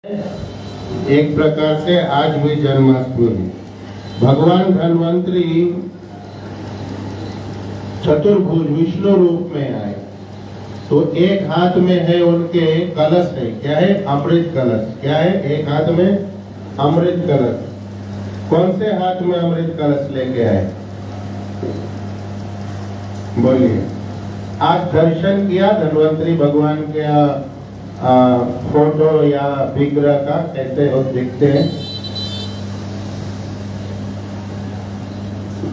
एक प्रकार से आज हुई जन्माष्टमी। भगवान धन्वंतरी चतुर्भुज विष्णु रूप में आए, तो एक हाथ में है उनके कलश है, क्या है? अमृत कलश। क्या है? एक हाथ में अमृत कलश। कौन से हाथ में अमृत कलश लेके आए? बोलिए। आज दर्शन किया धन्वंतरी भगवान के फोटो या विग्रह का, कैसे हो दिखते हैं?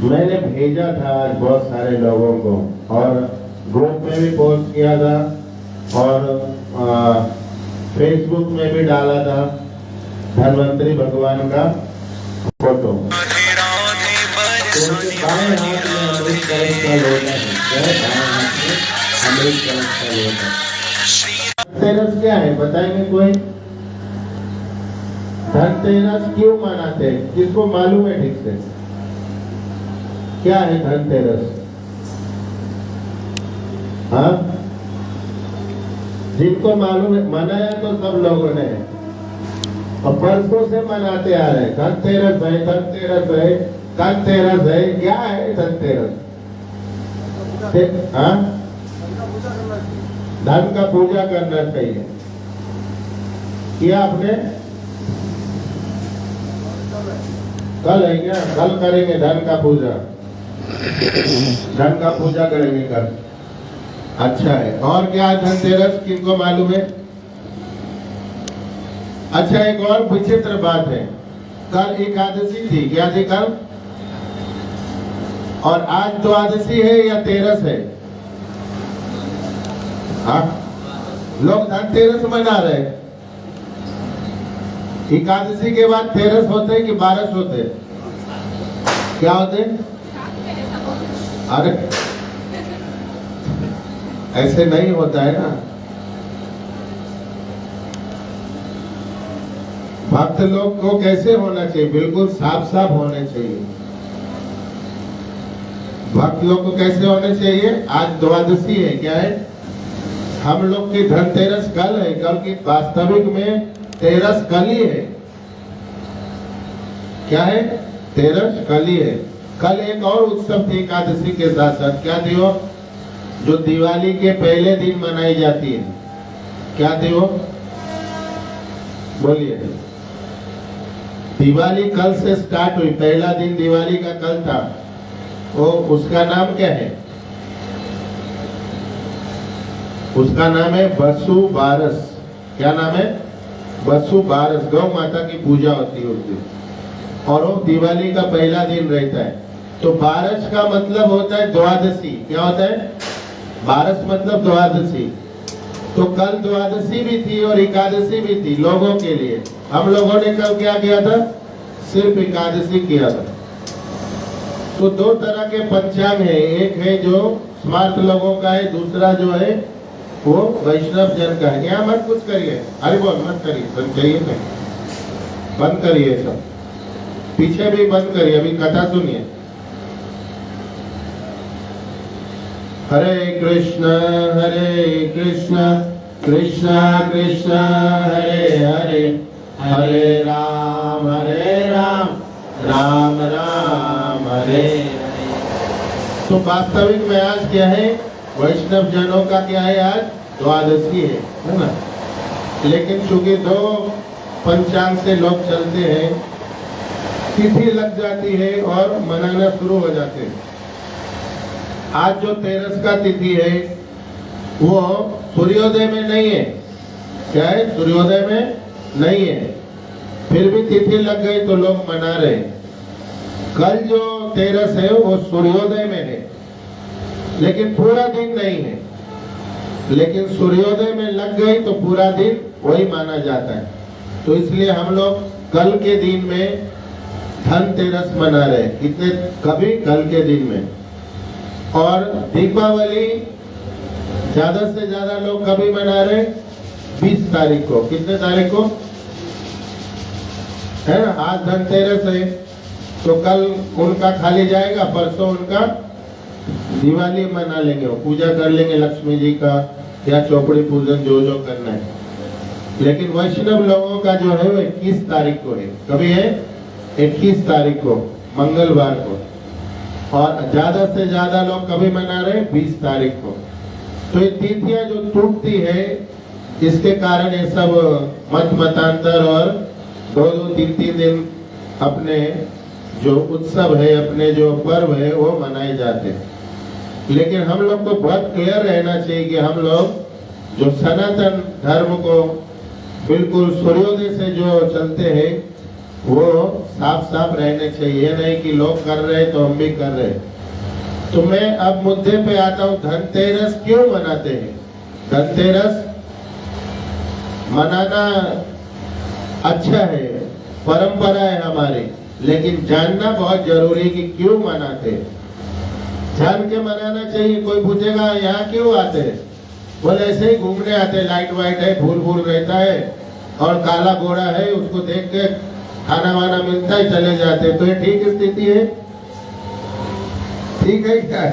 मैंने भेजा था आज बहुत सारे लोगों को, और ग्रुप में भी पोस्ट किया था, और फेसबुक में भी डाला था धन्वंतरी भगवान का फोटो। तो उनके बाएं हाथ में अमृत कलश का लोटा है। क्या है? बाएं हाथ में अमृत कलश का लोटा। धनतेरस क्या है बताएंगे कोई? धनतेरस क्यों मनाते हैं? किसको मालूम है ठीक से? क्या है धनतेरस? हाँ, जिनको मालूम है, मनाया तो सब लोगों ने, और परसों से मनाते आ रहे हैं। धनतेरस है, धनतेरस है, धनतेरस है। क्या है धनतेरस? हाँ, धन का पूजा करना चाहिए। किया आपने? कल है क्या? कल करेंगे धन का पूजा। धन का पूजा करेंगे कल। अच्छा है। और क्या है धनतेरस? किनको मालूम है? अच्छा, एक और विचित्र बात है, कल एकादशी थी। क्या थी कल? और आज द्वादशी है या तेरस है? हाँ, लोग धनतेरस मना रहे। एकादशी के बाद तेरस होते कि बारस होते? क्या होते? अरे ऐसे नहीं होता है ना। भक्त लोग को कैसे होना चाहिए? बिल्कुल साफ साफ होने चाहिए। भक्त लोग को कैसे होने चाहिए? आज द्वादशी है। क्या है? हम लोग की धनतेरस कल है, कल की वास्तविक में तेरस कल ही है। क्या है? तेरस कल ही है। कल एक और उत्सव थी एकादशी के साथ साथ। क्या थी वो? जो दिवाली के पहले दिन मनाई जाती है। क्या थी वो? बोलिए। दिवाली कल से स्टार्ट हुई, पहला दिन दिवाली का कल था। वो उसका नाम क्या है? उसका नाम है बसु बारस। क्या नाम है? बसु बारस। गौ माता की पूजा होती है उस दिन, और वो दिवाली का पहला दिन रहता है। तो बारस का मतलब होता है द्वादशी। क्या होता है? बारस मतलब द्वादशी। तो कल द्वादशी भी थी और एकादशी भी थी लोगों के लिए। हम लोगों ने कल क्या किया था? सिर्फ एकादशी किया था। तो दो तरह के पंचांग है, एक है जो स्मार्ट लोगों का है, दूसरा जो है वो वैष्णव जन का है। यहाँ मत कुछ करिए, अरे बोल मत करिए, बंद करिए, बंद करिए सब, पीछे भी बंद करिए, अभी कथा सुनिए। हरे कृष्ण कृष्ण कृष्ण हरे हरे, हरे राम राम राम हरे हरे। तो वास्तविक में आज क्या है? वैष्णव जनों का क्या है? आज द्वादशी है ना। लेकिन चूंकि दो पंचांग से लोग चलते हैं, तिथि लग जाती है और मनाना शुरू हो जाते हैं। आज जो तेरस का तिथि है वो सूर्योदय में नहीं है। क्या है? सूर्योदय में नहीं है, फिर भी तिथि लग गई तो लोग मना रहे। कल जो तेरस है वो सूर्योदय में है, लेकिन पूरा दिन नहीं है। लेकिन सूर्योदय में लग गई तो पूरा दिन वही माना जाता है। तो इसलिए हम लोग कल के दिन में धनतेरस मना रहे। कितने? कभी कल के दिन में। और दीपावली ज्यादा से ज्यादा लोग कभी मना रहे? 20 तारीख को। कितने तारीख को है ना? आज धनतेरस है, तो कल उनका खाली जाएगा, परसों उनका दिवाली मना लेंगे, वो पूजा कर लेंगे लक्ष्मी जी का, या चौपड़ी पूजन जो जो करना है। लेकिन वैष्णव लोगों का जो है वो 21 तारीख को है। कभी है? 21 तारीख को, मंगलवार को। और ज्यादा से ज्यादा लोग कभी मना रहे? 20 तारीख को। तो ये तिथियां जो टूटती है, इसके कारण ये सब मत मतांतर और 2-2, 3-3 दिन अपने जो उत्सव है, अपने जो पर्व है, वो मनाए जाते हैं। लेकिन हम लोग को बहुत क्लियर रहना चाहिए कि हम लोग जो सनातन धर्म को बिल्कुल सूर्योदय से जो चलते हैं, वो साफ साफ रहने चाहिए। नहीं कि लोग कर रहे हैं तो हम भी कर रहे हैं। तो मैं अब मुद्दे पे आता हूँ, धनतेरस क्यों मनाते हैं? धनतेरस मनाना अच्छा है, परंपरा है हमारी, लेकिन जानना बहुत जरूरी है कि क्यों मनाते हैं। जान के मनाना चाहिए। कोई पूछेगा यहाँ क्यों आते हैं? बोले ऐसे ही घूमने आते हैं, लाइट वाइट है, फूल फूल रहता है और काला घोड़ा है, उसको देख के खाना वाना मिलता है, चले जाते हैं। तो ये ठीक स्थिति है? ठीक है क्या?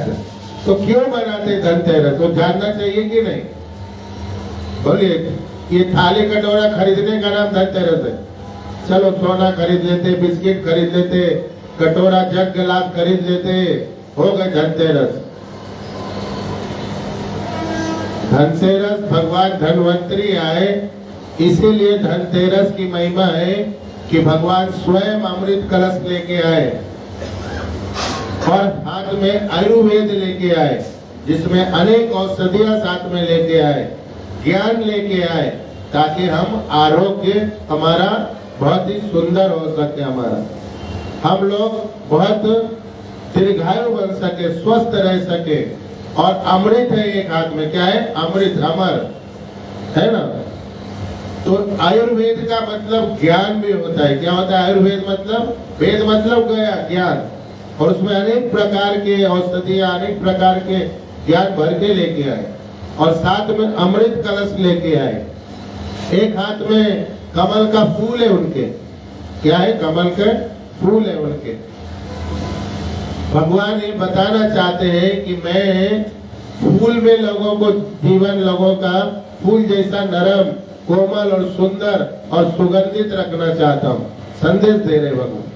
तो क्यों मनाते धनतेरस? तो जानना चाहिए कि नहीं? बोलिए, ये थाली कटोरा खरीदने का नाम धनतेरस है। चलो सोना खरीद लेते, बिस्किट खरीद लेते, कटोरा जग गिलास खरीद लेते, हो गए धनतेरस। धनतेरस भगवान धनवंतरी आए, इसीलिए धनतेरस की महिमा है कि भगवान स्वयं अमृत कलश लेके आए और हाथ में आयुर्वेद लेके आए, जिसमें अनेक औषधियां साथ में लेके आए, ज्ञान लेके आए, ताकि हम आरोग्य हमारा बहुत ही सुंदर हो सके, हमारा हम लोग बहुत दीर्घायु बन सके, स्वस्थ रह सके। और अमृत है एक हाथ में, क्या है? अमृत, अमर है ना। तो आयुर्वेद का मतलब ज्ञान भी होता है। क्या होता है आयुर्वेद मतलब? वेद मतलब गया, ज्ञान, और उसमें अनेक प्रकार के औषधियां, अनेक प्रकार के ज्ञान भर के लेके आए, और साथ में अमृत कलश लेके आए। एक हाथ में कमल का फूल है उनके, क्या है? कमल के फूल है उनके। भगवान ये बताना चाहते हैं कि मैं फूल में लोगों को, जीवन लोगों का फूल जैसा नरम, कोमल और सुंदर और सुगंधित रखना चाहता हूँ। संदेश दे रहे भगवान।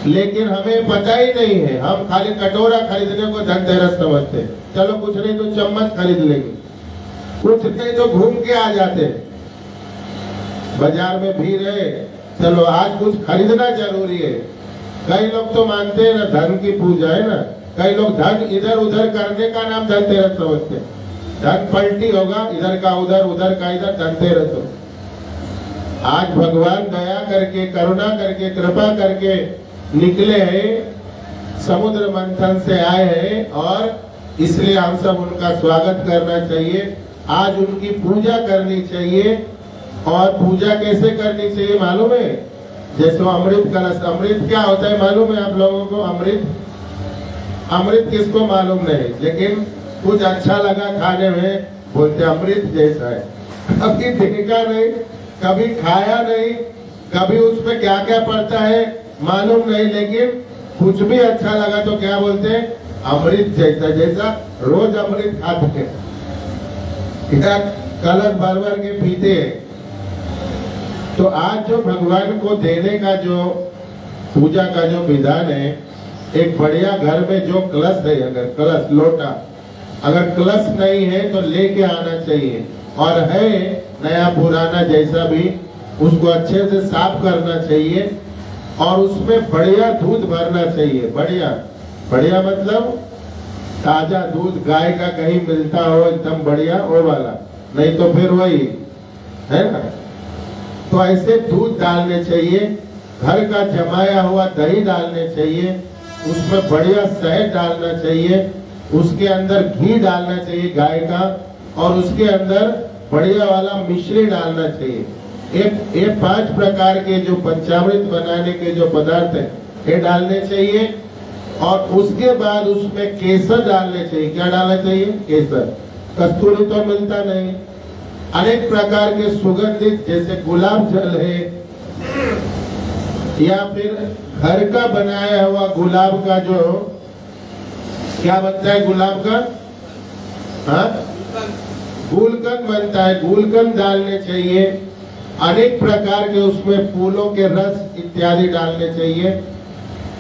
लेकिन हमें पता ही नहीं है, हम खाली कटोरा खरीदने को धनतेरस समझते। चलो कुछ नहीं तो चम्मच खरीद लेंगे, कुछ नहीं तो घूम के आ जाते। बाजार में भीड़ है, चलो आज कुछ खरीदना जरूरी है। कई लोग तो मानते हैं ना धन की पूजा है ना, कई लोग धन इधर उधर करने का नाम धनतेरस समझते हैं। धन पलटी होगा, इधर का उधर, उधर का इधर, धनतेरस हो। आज भगवान दया करके, करुणा करके, कृपा करके निकले हैं, समुद्र मंथन से आए हैं, और इसलिए हम सब उनका स्वागत करना चाहिए। आज उनकी पूजा करनी चाहिए। और पूजा कैसे करनी चाहिए मालूम है? जैसे अमृत कलश, अमृत क्या होता है मालूम है आप लोगों को? अमृत, अमृत किसको मालूम नहीं, लेकिन कुछ अच्छा लगा खाने में, बोलते अमृत जैसा है। कभी देखा नहीं, कभी खाया नहीं, कभी उसमें क्या क्या पड़ता है मालूम नहीं, लेकिन कुछ भी अच्छा लगा तो क्या बोलते हैं? अमृत जैसा। जैसा रोज अमृत खाते हैं, कलश भर भर के पीते हैं। तो आज जो भगवान को देने का जो पूजा का जो विधान है, एक बढ़िया घर में जो कलश है, अगर कलश, लोटा, अगर कलश नहीं है तो लेके आना चाहिए, और है नया पुराना जैसा भी, उसको अच्छे से साफ करना चाहिए, और उसमें बढ़िया दूध भरना चाहिए। बढ़िया, बढ़िया मतलब ताजा दूध, गाय का कहीं मिलता हो एकदम बढ़िया, वो वाला, नहीं तो फिर वही है ना। तो ऐसे दूध डालने चाहिए, घर का जमाया हुआ दही डालने चाहिए, उसमें बढ़िया शहद डालना चाहिए, उसके अंदर घी डालना चाहिए गाय का, और उसके अंदर बढ़िया वाला मिश्री डालना चाहिए। ये 5 प्रकार के जो पंचामृत बनाने के जो पदार्थ है, ये डालने चाहिए। और उसके बाद उसमें केसर डालने चाहिए। क्या डालना चाहिए? केसर। कस्तूरी तो मिलता नहीं, अनेक प्रकार के सुगंधित, जैसे गुलाब जल है, या फिर घर का बनाया हुआ गुलाब का जो क्या बनता है गुलाब का? हाँ, गुलकंद बनता है, गुलकंद डालने चाहिए, अनेक प्रकार के उसमें फूलों के रस इत्यादि डालने चाहिए,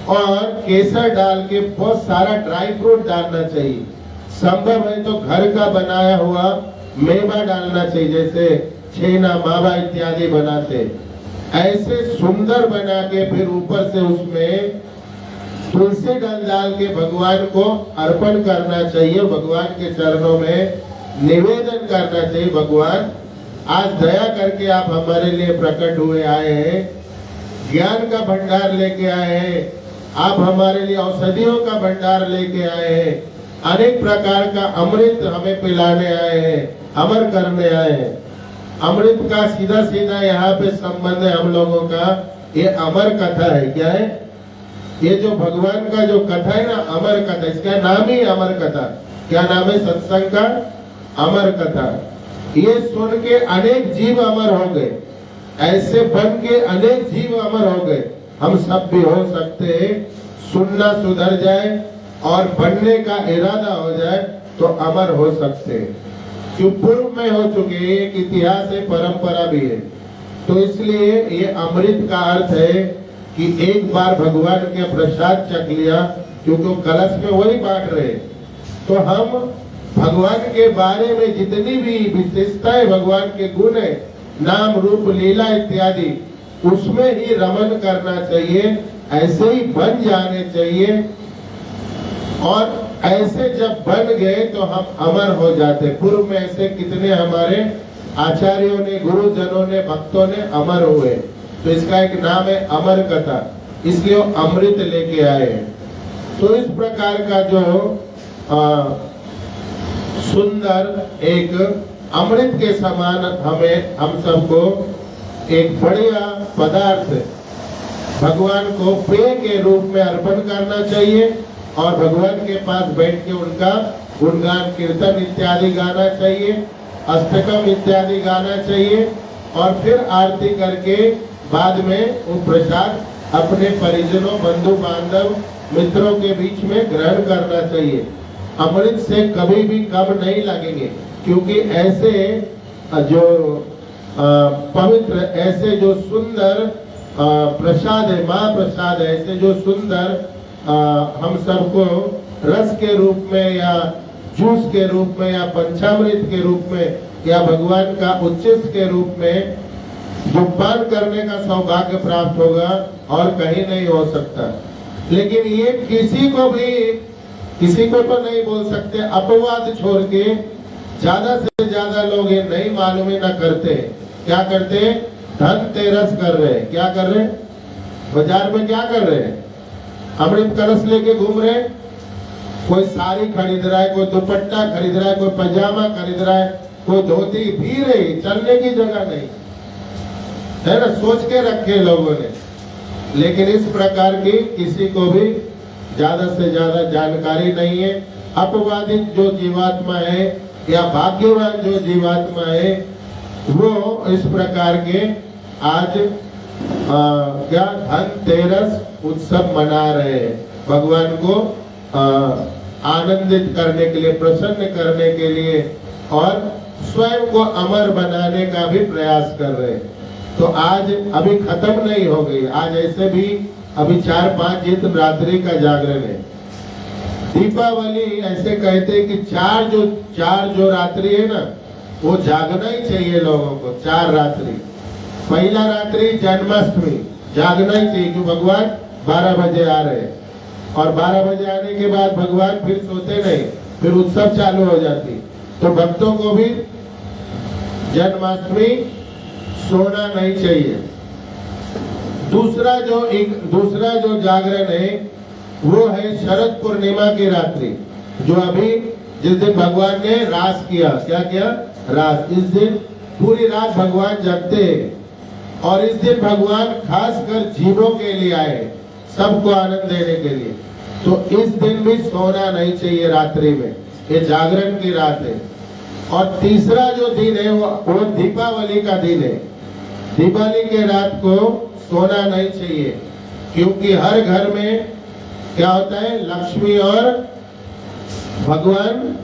और केसर डाल के बहुत सारा ड्राई फ्रूट डालना चाहिए। संभव है तो घर का बनाया हुआ मेवा डालना चाहिए, जैसे छेना मावा इत्यादि बनाते। ऐसे सुंदर बना के फिर ऊपर से उसमें तुलसी डाल के भगवान को अर्पण करना चाहिए, भगवान के चरणों में निवेदन करना चाहिए। भगवान, आज दया करके आप हमारे लिए प्रकट हुए आए हैं, ज्ञान का भंडार लेके आए हैं, आप हमारे लिए औषधियों का भंडार लेके आए हैं, अनेक प्रकार का अमृत हमें पिलाने आए हैं, अमर करने आए हैं। अमृत का सीधा सीधा यहाँ पे संबंध है हम लोगों का, ये अमर कथा है। क्या है ये? जो भगवान का जो कथा है ना, अमर कथा, इसका नाम ही अमर कथा। क्या नाम है सत्संग का? अमर कथा। ये सुन के अनेक जीव अमर हो गए, ऐसे बन के अनेक जीव अमर हो गए। हम सब भी हो सकते हैं, सुनना सुधर जाए और बनने का इरादा हो जाए तो अमर हो सकते हैं। जो पूर्व में हो चुके, एक इतिहास है, परंपरा भी है। तो इसलिए ये अमृत का अर्थ है कि एक बार भगवान के प्रसाद चख लिया, क्योंकि वो कलश में वही बांट रहे। तो हम भगवान के बारे में जितनी भी विशेषताएं, भगवान के गुण है, नाम रूप लीला इत्यादि, उसमें ही रमन करना चाहिए, ऐसे ही बन जाने चाहिए। और ऐसे जब बन गए तो हम अमर हो जाते। पूर्व में ऐसे कितने हमारे आचार्यों ने, गुरुजनों ने, भक्तों ने अमर हुए। तो इसका एक नाम है अमर कथा, इसलिए अमृत लेके आए हैं। तो इस प्रकार का जो सुंदर एक अमृत के समान हमें, हम सबको एक बढ़िया पदार्थ भगवान को पेय के रूप में अर्पण करना चाहिए, और भगवान के पास बैठ के उनका गुणगान कीर्तन इत्यादि गाना चाहिए, अष्टकम इत्यादि गाना चाहिए, और फिर आरती करके बाद में वो प्रसाद अपने परिजनों, बंधु बांधव, मित्रों के बीच में ग्रहण करना चाहिए। अमृत से कभी भी कम नहीं लगेंगे, क्योंकि ऐसे जो पवित्र, ऐसे जो सुंदर प्रसाद है, महाप्रसाद है, ऐसे जो सुंदर हम सबको रस के रूप में या जूस के रूप में या पंचामृत के रूप में या भगवान का उच्चिष्ट के रूप में जो पान करने का सौभाग्य प्राप्त होगा, और कहीं नहीं हो सकता। लेकिन ये किसी को तो नहीं बोल सकते, अपवाद छोड़ के ज्यादा से ज्यादा लोग ये नहीं मालूम ही ना करते। क्या करते? धनतेरस कर रहे। क्या कर रहे? बाजार में क्या कर रहे हैं? अमृत कलश लेके घूम रहे। कोई साड़ी खरीद रहा है, कोई दुपट्टा खरीद रहा है, कोई पजामा खरीद रहा है, कोई धोती। भीड़ है, चलने की जगह नहीं है ना, सोच के रखे लोगों ने। लेकिन इस प्रकार की किसी को भी ज्यादा से ज्यादा जानकारी नहीं है। अपवादित जो जीवात्मा है या भाग्यवान जो जीवात्मा है, वो इस प्रकार के आज क्या धनतेरस उत्सव मना रहे हैं, भगवान को आनंदित करने के लिए, प्रसन्न करने के लिए, और स्वयं को अमर बनाने का भी प्रयास कर रहे हैं। तो आज अभी खत्म नहीं हो गई, आज ऐसे भी अभी 4-5 दिन रात्रि का जागरण है। दीपावली ऐसे कहते हैं कि चार जो रात्रि है ना, वो जागना ही चाहिए लोगों को। 4 रात्रि, पहला रात्रि जन्माष्टमी जागना ही चाहिए, क्योंकि भगवान 12 बजे आ रहे हैं, और 12 बजे आने के बाद भगवान फिर सोते नहीं, फिर उत्सव चालू हो जाती। तो भक्तों को भी जन्माष्टमी सोना नहीं चाहिए। दूसरा जो जागरण है वो है शरद पूर्णिमा की रात्रि, जो अभी जिस दिन भगवान ने रास किया। क्या किया? रास। इस दिन पूरी रात भगवान जगते हैं, और इस दिन भगवान खासकर जीवों के लिए आए, सबको आनंद देने के लिए। तो इस दिन भी सोना नहीं चाहिए रात्रि में, ये जागरण की रात है। और तीसरा जो दिन है वो दीपावली का दिन है। दीपावली के रात को सोना नहीं चाहिए, क्योंकि हर घर में क्या होता है, लक्ष्मी और भगवान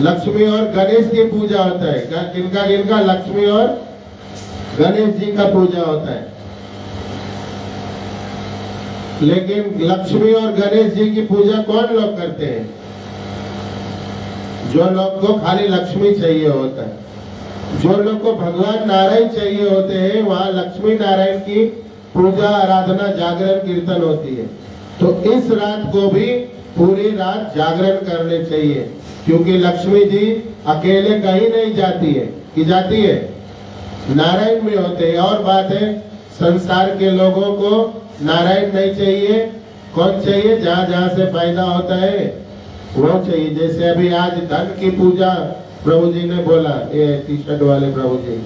लक्ष्मी और गणेश की पूजा होता है। क्या किनका किनका? लक्ष्मी और गणेश जी का पूजा होता है। लेकिन लक्ष्मी और गणेश जी की पूजा कौन लोग करते हैं? जो लोग को खाली लक्ष्मी चाहिए होता है। जो लोग को भगवान नारायण चाहिए होते हैं, वहाँ लक्ष्मी नारायण की पूजा, आराधना, जागरण, कीर्तन होती है। तो इस रात को भी पूरी रात जागरण करने चाहिए, क्योंकि लक्ष्मी जी अकेले कहीं नहीं जाती है। कि जाती है? नारायण में होते हैं। और बात है, संसार के लोगों को नारायण नहीं चाहिए। कौन चाहिए? जहाँ जहाँ से फायदा होता है वो चाहिए। जैसे अभी आज धन की पूजा प्रभु जी ने बोला, ये टी शर्ट वाले प्रभु जी,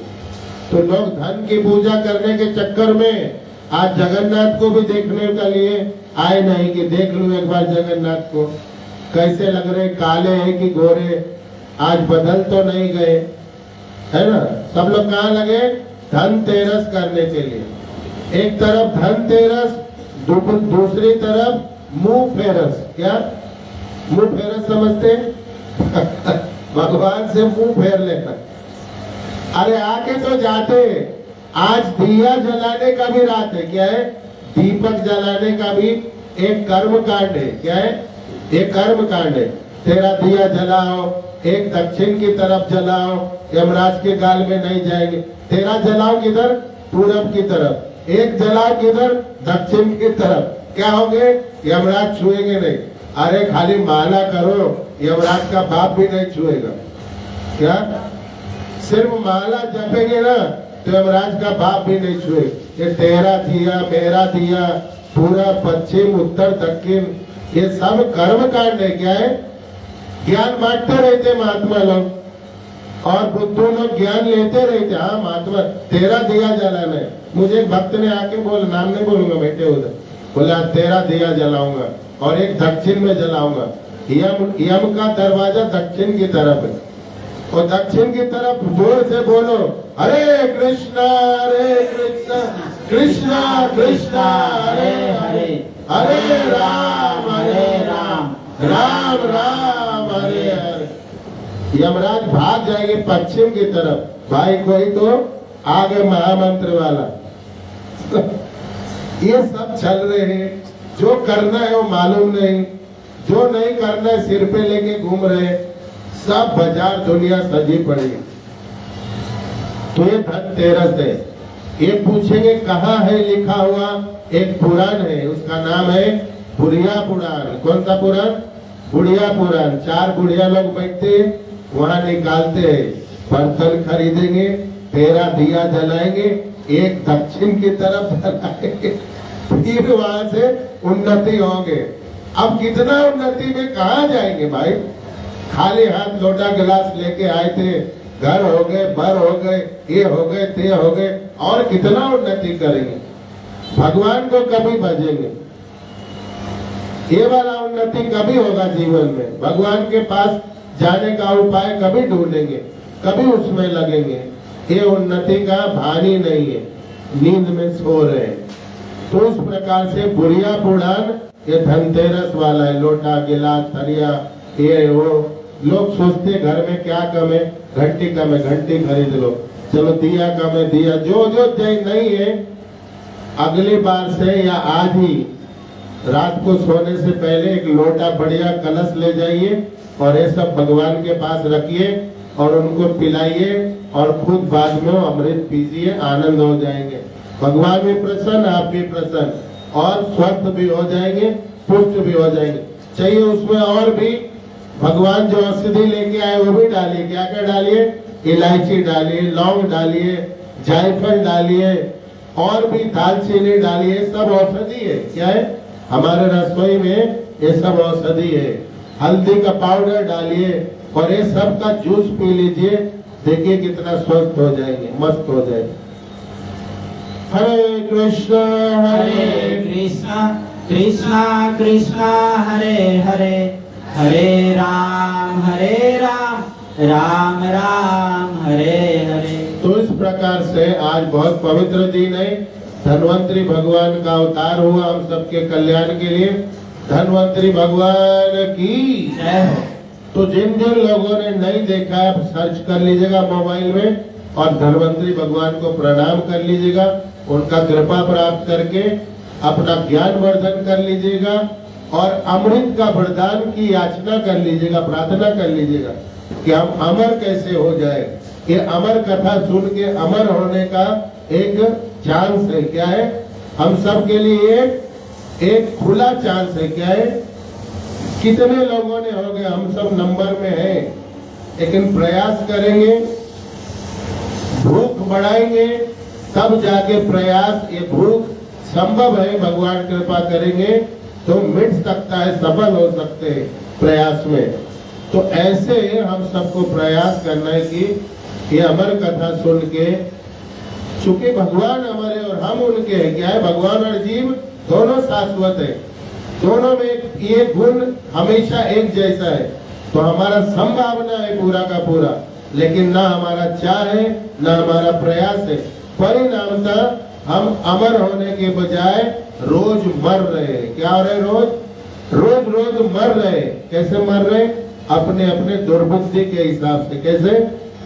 तो लोग धन की पूजा करने के चक्कर में आज जगन्नाथ को भी देखने के लिए आए नहीं कि देख लूं एक बार जगन्नाथ को कैसे लग रहे, काले हैं कि गोरे, आज बदल तो नहीं गए, है ना। सब लोग कहाँ लगे? धनतेरस करने के लिए। एक तरफ धनतेरस, दूसरी तरफ मुंह फेरस। क्या मुंह फेरस समझते? भगवान से मुंह फेर लेना। अरे आके तो जाते। आज दिया जलाने का भी रात है। क्या है? दीपक जलाने का भी एक कर्म कांड है। क्या है? एक कर्म कांड है। तेरा दिया जलाओ, एक दक्षिण की तरफ जलाओ, यमराज के गाल में नहीं जाएंगे। तेरा जलाओ किधर? पूरब की तरफ। एक जलाओ किधर? दक्षिण की तरफ। क्या होंगे? यमराज छुएंगे नहीं। अरे खाली माला करो, यमराज का बाप भी नहीं छुएगा। क्या? सिर्फ माला जपेंगे ना तो यमराज का बाप भी नहीं छुएगा। ये तेरा दिया, मेरा दिया, पूरा पश्चिम, उत्तर, दक्षिण, ये सब कर्म कांड है। क्या है? ज्ञान बांटते रहते महात्मा लोग और बुद्धू लोग ज्ञान लेते रहते। हाँ महात्मा, तेरा दिया जलाना है। मुझे एक भक्त ने आके बोला, नाम नहीं बोलूंगा, बैठे उधर, बोला तेरा दिया जलाऊंगा और एक दक्षिण में जलाऊंगा। यम का दरवाजा दक्षिण की तरफ है और दक्षिण की तरफ जोर से बोलो, हरे कृष्णा कृष्णा कृष्णा हरे हरे, हरे राम राम राम हरे हरे। यमराज भाग जाएंगे पश्चिम की तरफ। भाई कोई तो आगे महामंत्र वाला। ये सब चल रहे हैं। जो करना है वो मालूम नहीं, जो नहीं करना है सिर पे लेके घूम रहे। सब बाजार दुनिया सजी पड़ी। तो ये धनतेरस है। ये पूछेंगे कहाँ है लिखा हुआ? एक पुराण है, उसका नाम है बुढ़िया पुराण। कौन सा पुराण? बुढ़िया पुराण। 4 बुढ़िया लोग बैठते वहाँ निकालते हैं, बर्तन खरीदेंगे, तेरा दिया जलाएंगे, एक दक्षिण की तरफ जलाएंगे, फिर वहां से उन्नति होंगे। अब कितना उन्नति में कहाँ जाएंगे भाई? खाली हाथ लोटा गिलास लेके आए थे, घर हो गए, बर हो गए, ये हो गए, ते हो गए, और कितना उन्नति करेंगे? भगवान को कभी भजेंगे? ये वाला उन्नति कभी होगा जीवन में? भगवान के पास जाने का उपाय कभी ढूंढेंगे? कभी उसमें लगेंगे? ये उन्नति का भान ही नहीं है, नींद में सो रहे हैं। तो इस प्रकार से बुढ़िया पुराण ये धनतेरस वाला है। लोटा गिलास थरिया ये वो। लोग सोचते घर में क्या कम है, घंटी कम है, घंटी खरीद लो, चलो दिया कम है, दिया। जो जो नहीं है अगली बार से या आज ही रात को सोने से पहले एक लोटा बढ़िया कलश ले जाइए और ये सब भगवान के पास रखिए और उनको पिलाइए और खुद बाद में अमृत पीजिए, आनंद हो जाएंगे। भगवान भी प्रसन्न, आप भी प्रसन्न और स्वस्थ भी हो जाएंगे, पुष्ट भी हो जाएंगे। चाहिए उसमें और भी भगवान जो औषधि लेके आए वो भी डालिए। क्या क्या डालिए? इलायची डालिए, लौंग डालिए, जायफल डालिए और भी दालचीनी डालिए। सब औषधि है। क्या है? हमारे रसोई में ये सब औषधि है। हल्दी का पाउडर डालिए और ये सब का जूस पी लीजिए, देखिए कितना स्वस्थ हो जाएंगे, मस्त हो जाएंगे। हरे कृष्णा कृष्णा कृष्णा हरे हरे, हरे राम राम राम हरे हरे। तो इस प्रकार से आज बहुत पवित्र दिन है। धन्वंतरी भगवान का अवतार हुआ हम सबके कल्याण के लिए। धन्वंतरी भगवान की जय। तो जिन जिन लोगों ने नहीं देखा है आप सर्च कर लीजिएगा मोबाइल में और धन्वंतरी भगवान को प्रणाम कर लीजिएगा, उनका कृपा प्राप्त करके अपना ज्ञान वर्धन कर लीजिएगा और अमृत का वरदान की याचना कर लीजिएगा, प्रार्थना कर लीजिएगा कि हम अमर कैसे हो जाए। ये अमर कथा सुन के अमर होने का एक चांस है। क्या है? हम सब के लिए एक खुला चांस है। क्या है? कितने लोगों ने हो गए, हम सब नंबर में हैं, लेकिन प्रयास करेंगे, भूख बढ़ाएंगे, तब जाके प्रयास, ये भूख संभव है, भगवान कृपा करेंगे तो मिट सकता है, सफल हो सकते हैं प्रयास में। तो ऐसे हम सबको प्रयास करना है कि ये अमर कथा सुन के, चूंकि भगवान अमर है और हम उनके हैं। क्या है? भगवान और जीव दोनों शाश्वत है, दोनों में ये गुण हमेशा एक जैसा है। तो हमारा संभावना है पूरा का पूरा, लेकिन ना हमारा चाह है ना हमारा प्रयास है। परिणामतः हम अमर होने के बजाय रोज मर रहे हैं। क्या हो रहे? रोज रोज मर रहे। कैसे मर रहे? अपने अपने दुर्बुद्धि के हिसाब से। कैसे?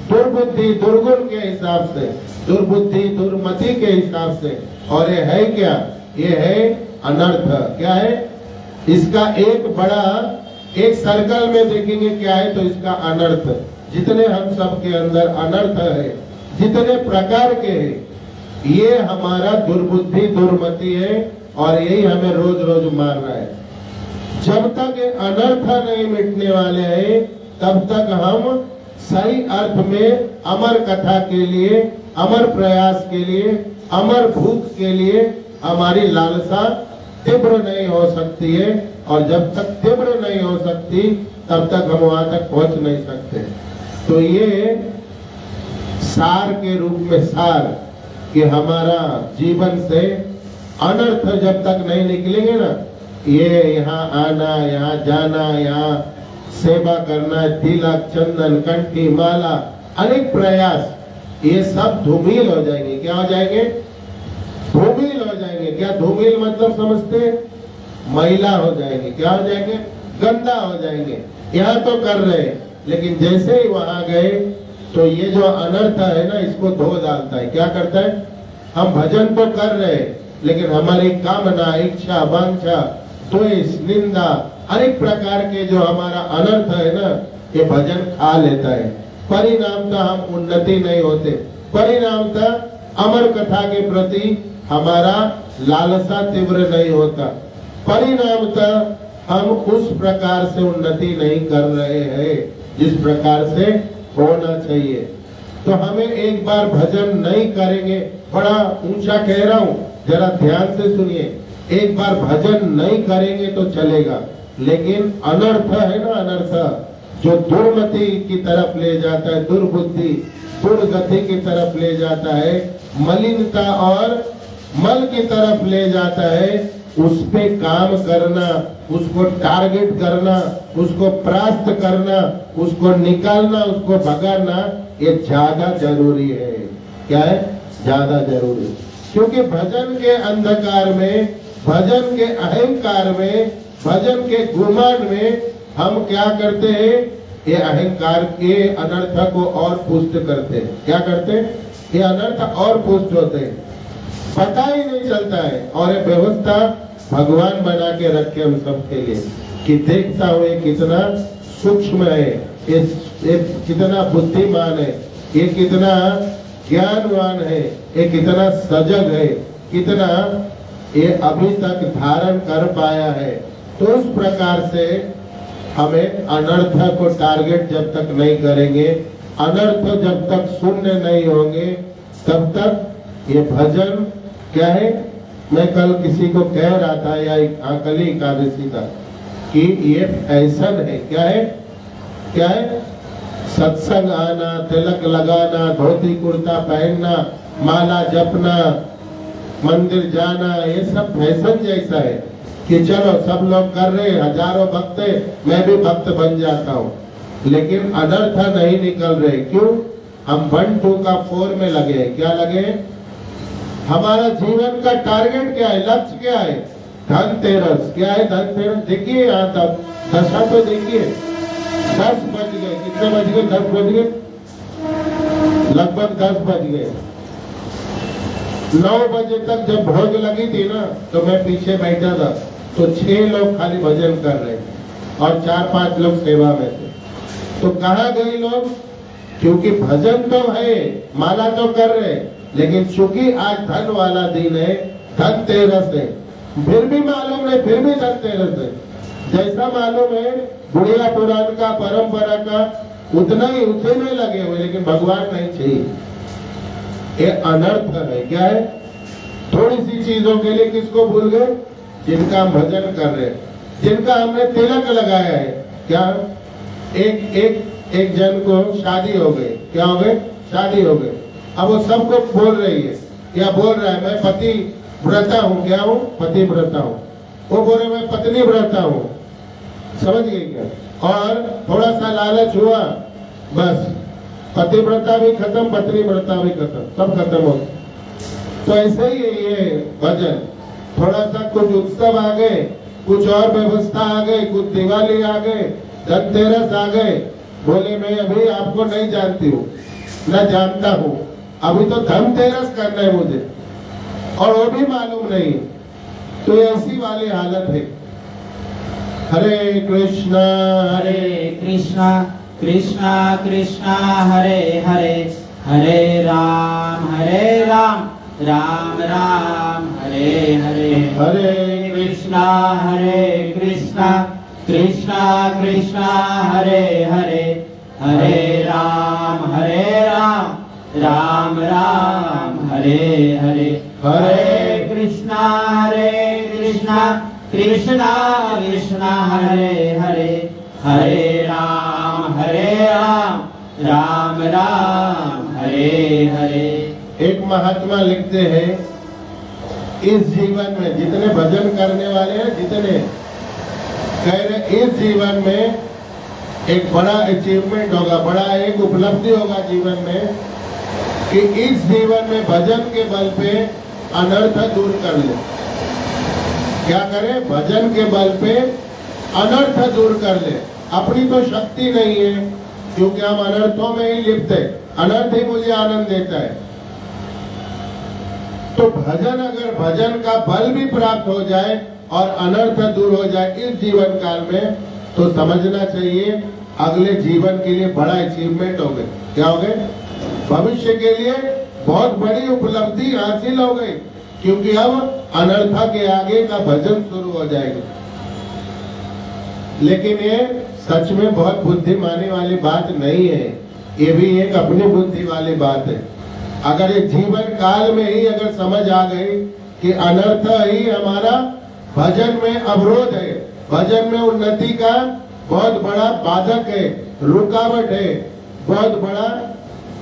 दुर्बुद्धि, दुर्गुण के हिसाब से, दुर्बुद्धि, दुर्मति के हिसाब से। और ये है क्या? ये है अनर्थ। क्या है? इसका एक बड़ा, एक सर्कल में देखेंगे क्या है तो इसका अनर्थ, जितने हम सब के अंदर अनर्थ है, जितने प्रकार के हैं, ये हमारा दुर्बुद्धि, दुर्मति है और यही हमें रोज रोज मार रहा है। जब तक ये अनर्थ नहीं मिटने वाले हैं, तब तक हम सही अर्थ में अमर कथा के लिए, अमर प्रयास के लिए, अमर भूख के लिए हमारी लालसा तीव्र नहीं हो सकती है। और जब तक तीव्र नहीं हो सकती तब तक हम वहां तक पहुंच नहीं सकते। तो ये सार के रूप में सार कि हमारा जीवन से अनर्थ जब तक नहीं निकलेंगे ना, ये यहाँ आना, यहाँ जाना, यहाँ सेवा करना, तिलक, चंदन, कंठी, माला, अनेक प्रयास, ये सब धूमिल हो जाएंगे। क्या हो जाएंगे? धूमिल हो जाएंगे। क्या धूमिल मतलब समझते? मैला हो जाएंगे। क्या हो जाएंगे? गंदा हो जाएंगे। यहाँ तो कर रहे हैं, लेकिन जैसे ही वहां गए तो ये जो अनर्थ है ना, इसको धो डालता है। क्या करता है? हम भजन तो कर रहे हैं, लेकिन हमारी कामना, इच्छा, वांछा, द्वेष, निंदा, अनेक प्रकार के जो हमारा अनर्थ है ना, ये भजन खा लेता है। परिणामतः हम उन्नति नहीं होते। परिणामतः अमर कथा के प्रति हमारा लालसा तीव्र नहीं होता। परिणामतः हम उस प्रकार से उन्नति नहीं कर रहे हैं जिस प्रकार से होना चाहिए। तो हमें एक बार भजन नहीं करेंगे, बड़ा ऊंचा कह रहा हूँ, जरा ध्यान से सुनिए। एक बार भजन नहीं करेंगे तो चलेगा, लेकिन अनर्थ है ना, अनर्थ जो दुर्मति की तरफ ले जाता है, दुर्बुद्धि, दुर्गति की तरफ ले जाता है, मलिनता और मल की तरफ ले जाता है, उस पे काम करना, उसको टारगेट करना, उसको परास्त करना, उसको निकालना, उसको भगाना, ये ज्यादा जरूरी है। क्या है? ज्यादा जरूरी। क्योंकि भजन के अंधकार में, भजन के अहंकार में, भजन के गुमान में हम क्या करते हैं? ये अहंकार के अनर्थ को और पुष्ट करते हैं। क्या करते हैं? ये अनर्थ और पुष्ट होते हैं, पता ही नहीं चलता है। और ये व्यवस्था भगवान बना के रखे हम सबके लिए कि देखता हुए कितना सूक्ष्म है, ये कितना बुद्धिमान है, ये कितना ज्ञानवान है, ये कितना सजग है, कितना ये अभी तक धारण कर पाया है। तो उस प्रकार से हमें अनर्थ को टारगेट जब तक नहीं करेंगे, अनर्थ जब तक शून्य नहीं होंगे, तब तक ये भजन क्या है? मैं कल किसी को कह रहा था, या कल एकादशी का, कि ये फैशन है। क्या है? क्या है? सत्संग आना, तिलक लगाना, धोती कुर्ता पहनना, माला जपना, मंदिर जाना, ये सब फैशन जैसा है कि चलो सब लोग कर रहे, हजारों भक्त है, मैं भी भक्त बन जाता हूँ, लेकिन अनर्थ नहीं निकल रहे। क्यों? हम 1, 2 का 4 में लगे। क्या लगे? हमारा जीवन का टारगेट क्या है? लक्ष्य क्या है? धनतेरस। क्या है धनतेरस? देखिए यहाँ तक दशा तो देखिए, 10 बज गए। कितने बज गए? 10 बज गए, लगभग 10 बज गए। 9 बजे तक जब भोग लगी थी ना, तो मैं पीछे बैठा था, तो 6 लोग खाली भजन कर रहे थे और 4-5 लोग सेवा में थे। तो कहाँ गए लोग? क्योंकि भजन तो है, माला तो कर रहे, लेकिन चूंकि आज धन वाला दिन है, धनतेरस है, फिर भी मालूम नहीं, फिर भी धनतेरस है। जैसा मालूम है बुढ़िया पुराण का, परंपरा का, उतना ही उसे में लगे हुए, लेकिन भगवान नहीं चाहिए। ये अनर्थ है। क्या है? थोड़ी सी चीजों के लिए किसको भूल गए? जिनका हम भजन कर रहे हैं, जिनका हमने तिलक लगाया है। क्या? एक जन को शादी हो गई। क्या हो गई? शादी हो गई। अब वो सबको बोल रही है, क्या बोल रहा है? मैं पति व्रता हूँ। क्या हूँ? पति व्रता हूँ। वो बोल रहे मैं पत्नी व्रता हूँ। समझ गई क्या? और थोड़ा सा लालच हुआ, बस पतिव्रता भी खत्म, पत्नी व्रता भी खत्म, सब खत्म हो गया। तो ऐसे ही है ये भजन। थोड़ा सा कुछ उत्सव आ गए, कुछ और व्यवस्था आ गई, कुछ दिवाली आ गए, धनतेरस आ गए, बोले मैं अभी आपको नहीं जानती हूँ, न जानता हूँ, अभी तो धनतेरस करना है मुझे, और वो भी मालूम नहीं। तो ऐसी वाली हालत है। हरे कृष्णा कृष्णा कृष्णा हरे हरे, हरे राम राम राम हरे हरे। हरे कृष्णा कृष्णा कृष्णा हरे हरे, हरे राम राम राम हरे हरे। हरे कृष्णा कृष्णा कृष्णा हरे हरे, हरे राम राम राम हरे हरे। एक महात्मा लिखते हैं, इस जीवन में जितने भजन करने वाले हैं, जितने कह रहे इस जीवन में एक बड़ा अचीवमेंट होगा, बड़ा एक उपलब्धि होगा जीवन में, कि इस जीवन में भजन के बल पे अनर्थ दूर कर ले। क्या करें? भजन के बल पे अनर्थ दूर कर ले। अपनी तो शक्ति नहीं है, क्योंकि हम अनर्थों में ही लिप्त है, अनर्थ ही मुझे आनंद देता है। तो भजन, अगर भजन का बल भी प्राप्त हो जाए और अनर्थ दूर हो जाए इस जीवन काल में, तो समझना चाहिए अगले जीवन के लिए बड़ा अचीवमेंट हो गए। क्या हो गए? भविष्य के लिए बहुत बड़ी उपलब्धि हासिल हो गई, क्योंकि अब अनर्था के आगे का भजन शुरू हो जाएगा। लेकिन ये सच में बहुत बुद्धिमानी वाली बात नहीं है, ये भी एक अपनी बुद्धि वाली बात है। अगर ये जीवन काल में ही अगर समझ आ गई कि अनर्थ ही हमारा भजन में अवरोध है, भजन में उन्नति का बहुत बड़ा बाधक है, रुकावट है, बहुत बड़ा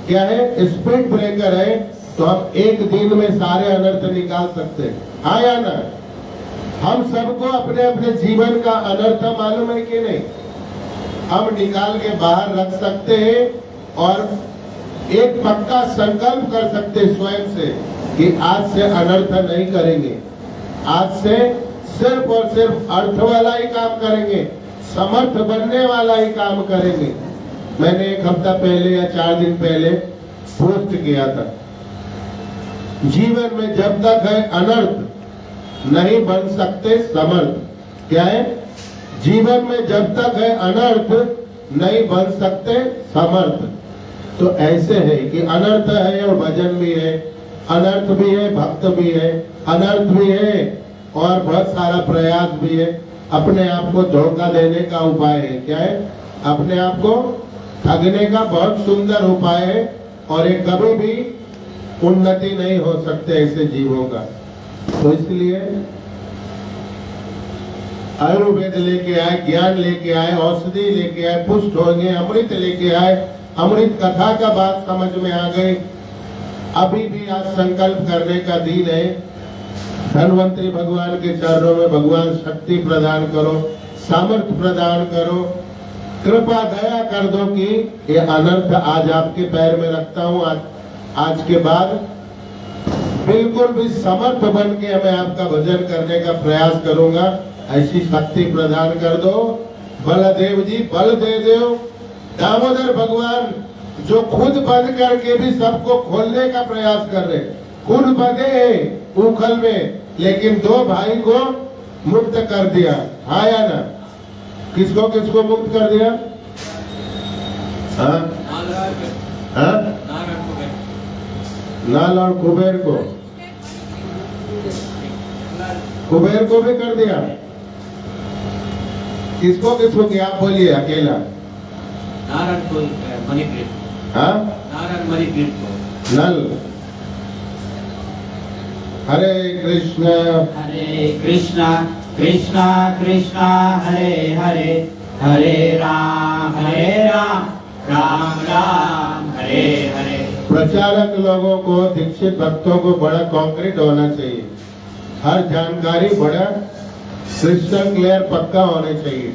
क्या है, स्पीड ब्रेकर है, तो हम एक दिन में सारे अनर्थ निकाल सकते हैं। हाँ या ना? हम सबको अपने अपने जीवन का अनर्थ मालूम है कि नहीं? हम निकाल के बाहर रख सकते हैं और एक पक्का संकल्प कर सकते स्वयं से कि आज से अनर्थ नहीं करेंगे, आज से सिर्फ और सिर्फ अर्थ वाला ही काम करेंगे, समर्थ बनने वाला ही काम करेंगे। मैंने एक हफ्ता पहले या 4 दिन पहले पोस्ट किया था, जीवन में जब तक है अनर्थ नहीं बन सकते समर्थ। क्या है? जीवन में जब तक है अनर्थ नहीं बन सकते समर्थ। तो ऐसे है कि अनर्थ है और भजन भी है, अनर्थ भी है, भक्त भी है, अनर्थ भी है और बहुत सारा प्रयास भी है। अपने आप को धोखा देने का उपाय है। क्या है? अपने आप को ठगने का बहुत सुंदर उपाय है, और ये कभी भी उन्नति नहीं हो सकते ऐसे जीवों का। तो इसलिए आयुर्वेद लेके आए, ज्ञान लेके आए, औषधि लेके आए, पुष्ट होंगे, अमृत लेके आए, अमृत कथा का बात समझ में आ गई। अभी भी आज संकल्प करने का दिन है। धन्वंतरी भगवान के चरणों में भगवान शक्ति प्रदान करो, सामर्थ्य प्रदान करो, कृपा दया कर दो कि ये अनर्थ आज आपके पैर में रखता हूँ। आज के बाद बिल्कुल भी समर्थ बन के मैं आपका भजन करने का प्रयास करूंगा। ऐसी शक्ति प्रदान कर दो। बलदेव जी बल दे दो। दामोदर भगवान जो खुद बंद करके भी सबको खोलने का प्रयास कर रहे, खुद बंधे उखल में, लेकिन दो भाई को मुक्त कर दिया। हाँ या ना? किसको किसको मुक्त कर दिया? हाँ हाँ, नाल और कुबेर को, कुबेर को भी कर दिया। किसको किसको किया? आप बोलिए अकेला। नारायण को मणिग्रीव, हाँ, नारायण मणिग्रीव को। नल। हरे कृष्ण कृष्णा कृष्णा हरे हरे, हरे राम राम राम हरे हरे। प्रचारक लोगों को, दीक्षित भक्तों को बड़ा कॉन्क्रीट होना चाहिए। हर जानकारी बड़ा क्रिस्टल क्लियर पक्का होना चाहिए।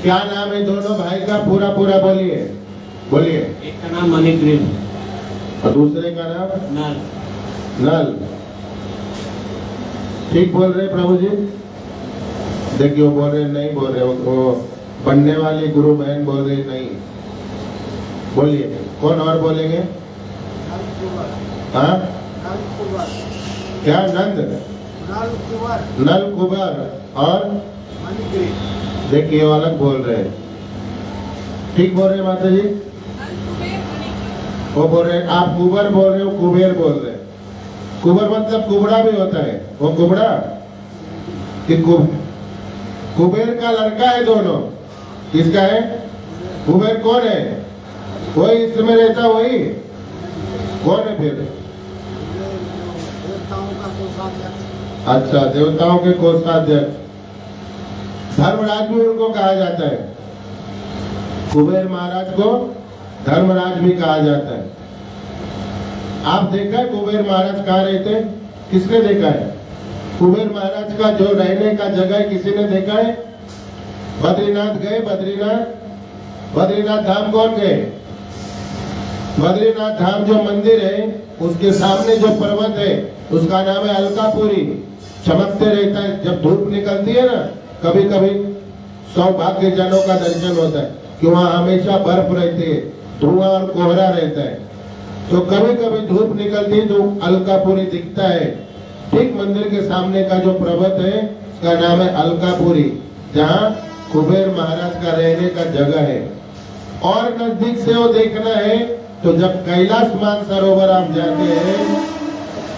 क्या नाम है दोनों भाई का? पूरा पूरा बोलिए, बोलिए। एक का नाम मणिग्रीव और दूसरे का नाम नल। नल। ठीक बोल रहे प्रभु जी? देखिए वो बोल रहे नहीं बोल रहे, वो बनने वाली गुरु बहन बोल रही नहीं। बोलिए, कौन और बोलेंगे? हाँ, क्या? नंद, नल कुबर और देखिए वो अलग बोल रहे हैं। ठीक बोल रहे हैं माता जी? वो बोल रहे, आप कुबर बोल रहे हो, कुबेर बोल रहे हैं। कुबर मतलब कुबड़ा भी होता है। वो कुबड़ा कि कुबेर का लड़का है दोनों। किसका है? कुबेर कौन है? वही इसमें रहता, वही कौन है फिर? अच्छा, देवताओं के कोषाध्यक्ष धर्मराज भी उनको कहा जाता है। कुबेर महाराज को धर्मराज भी कहा जाता है। आप देखा है कुबेर महाराज कहाँ रहते? किसने देखा है? कुबेर महाराज का जो रहने का जगह है किसी ने देखा है? बद्रीनाथ गए? बद्रीनाथ धाम कौन गए? बद्रीनाथ धाम जो मंदिर है उसके सामने जो पर्वत है उसका नाम है अलकापुरी। चमकते रहता है, जब धूप निकलती है ना, कभी कभी सौभाग्यजनों का दर्शन होता है कि वहाँ हमेशा बर्फ रहती है, धुआं और कोहरा रहता है। तो कभी कभी धूप निकलती है तो अलकापुरी दिखता है। ठीक मंदिर के सामने का जो पर्वत है उसका नाम है अलकापुरी, जहाँ कुबेर महाराज का रहने का जगह है। और नजदीक से वो देखना है तो जब कैलाश मानसरोवर आप जाते हैं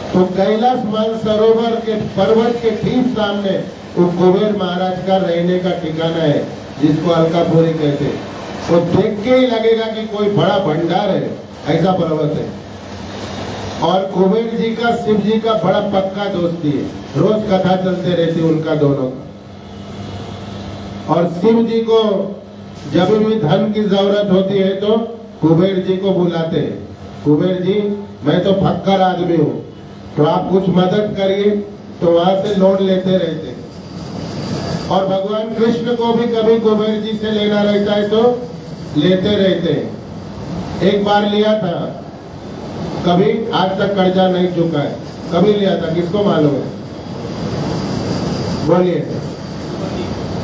तो कैलाश मानसरोवर के पर्वत के ठीक सामने वो कुबेर महाराज का रहने का ठिकाना है, जिसको अलकापुरी कहते हैं। वो देख के ही लगेगा कि कोई बड़ा भंडार है, ऐसा पर्वत है। और कुबेर जी का शिव जी का बड़ा पक्का दोस्ती है, रोज कथा चलते रहती है उनका दोनों का। और शिव जी को जब भी धन की जरूरत होती है तो कुबेर जी को बुलाते हैं। कुबेर जी, मैं तो फक्कर आदमी हूँ, तो आप कुछ मदद करिए, तो वहां से लोन लेते रहते। और भगवान कृष्ण को भी कभी कुबेर जी से लेना रहता है तो लेते रहते हैं। एक बार लिया था, कभी आज तक कर्जा नहीं चुका है। कभी लिया था, किसको मालूम है? बोलिए।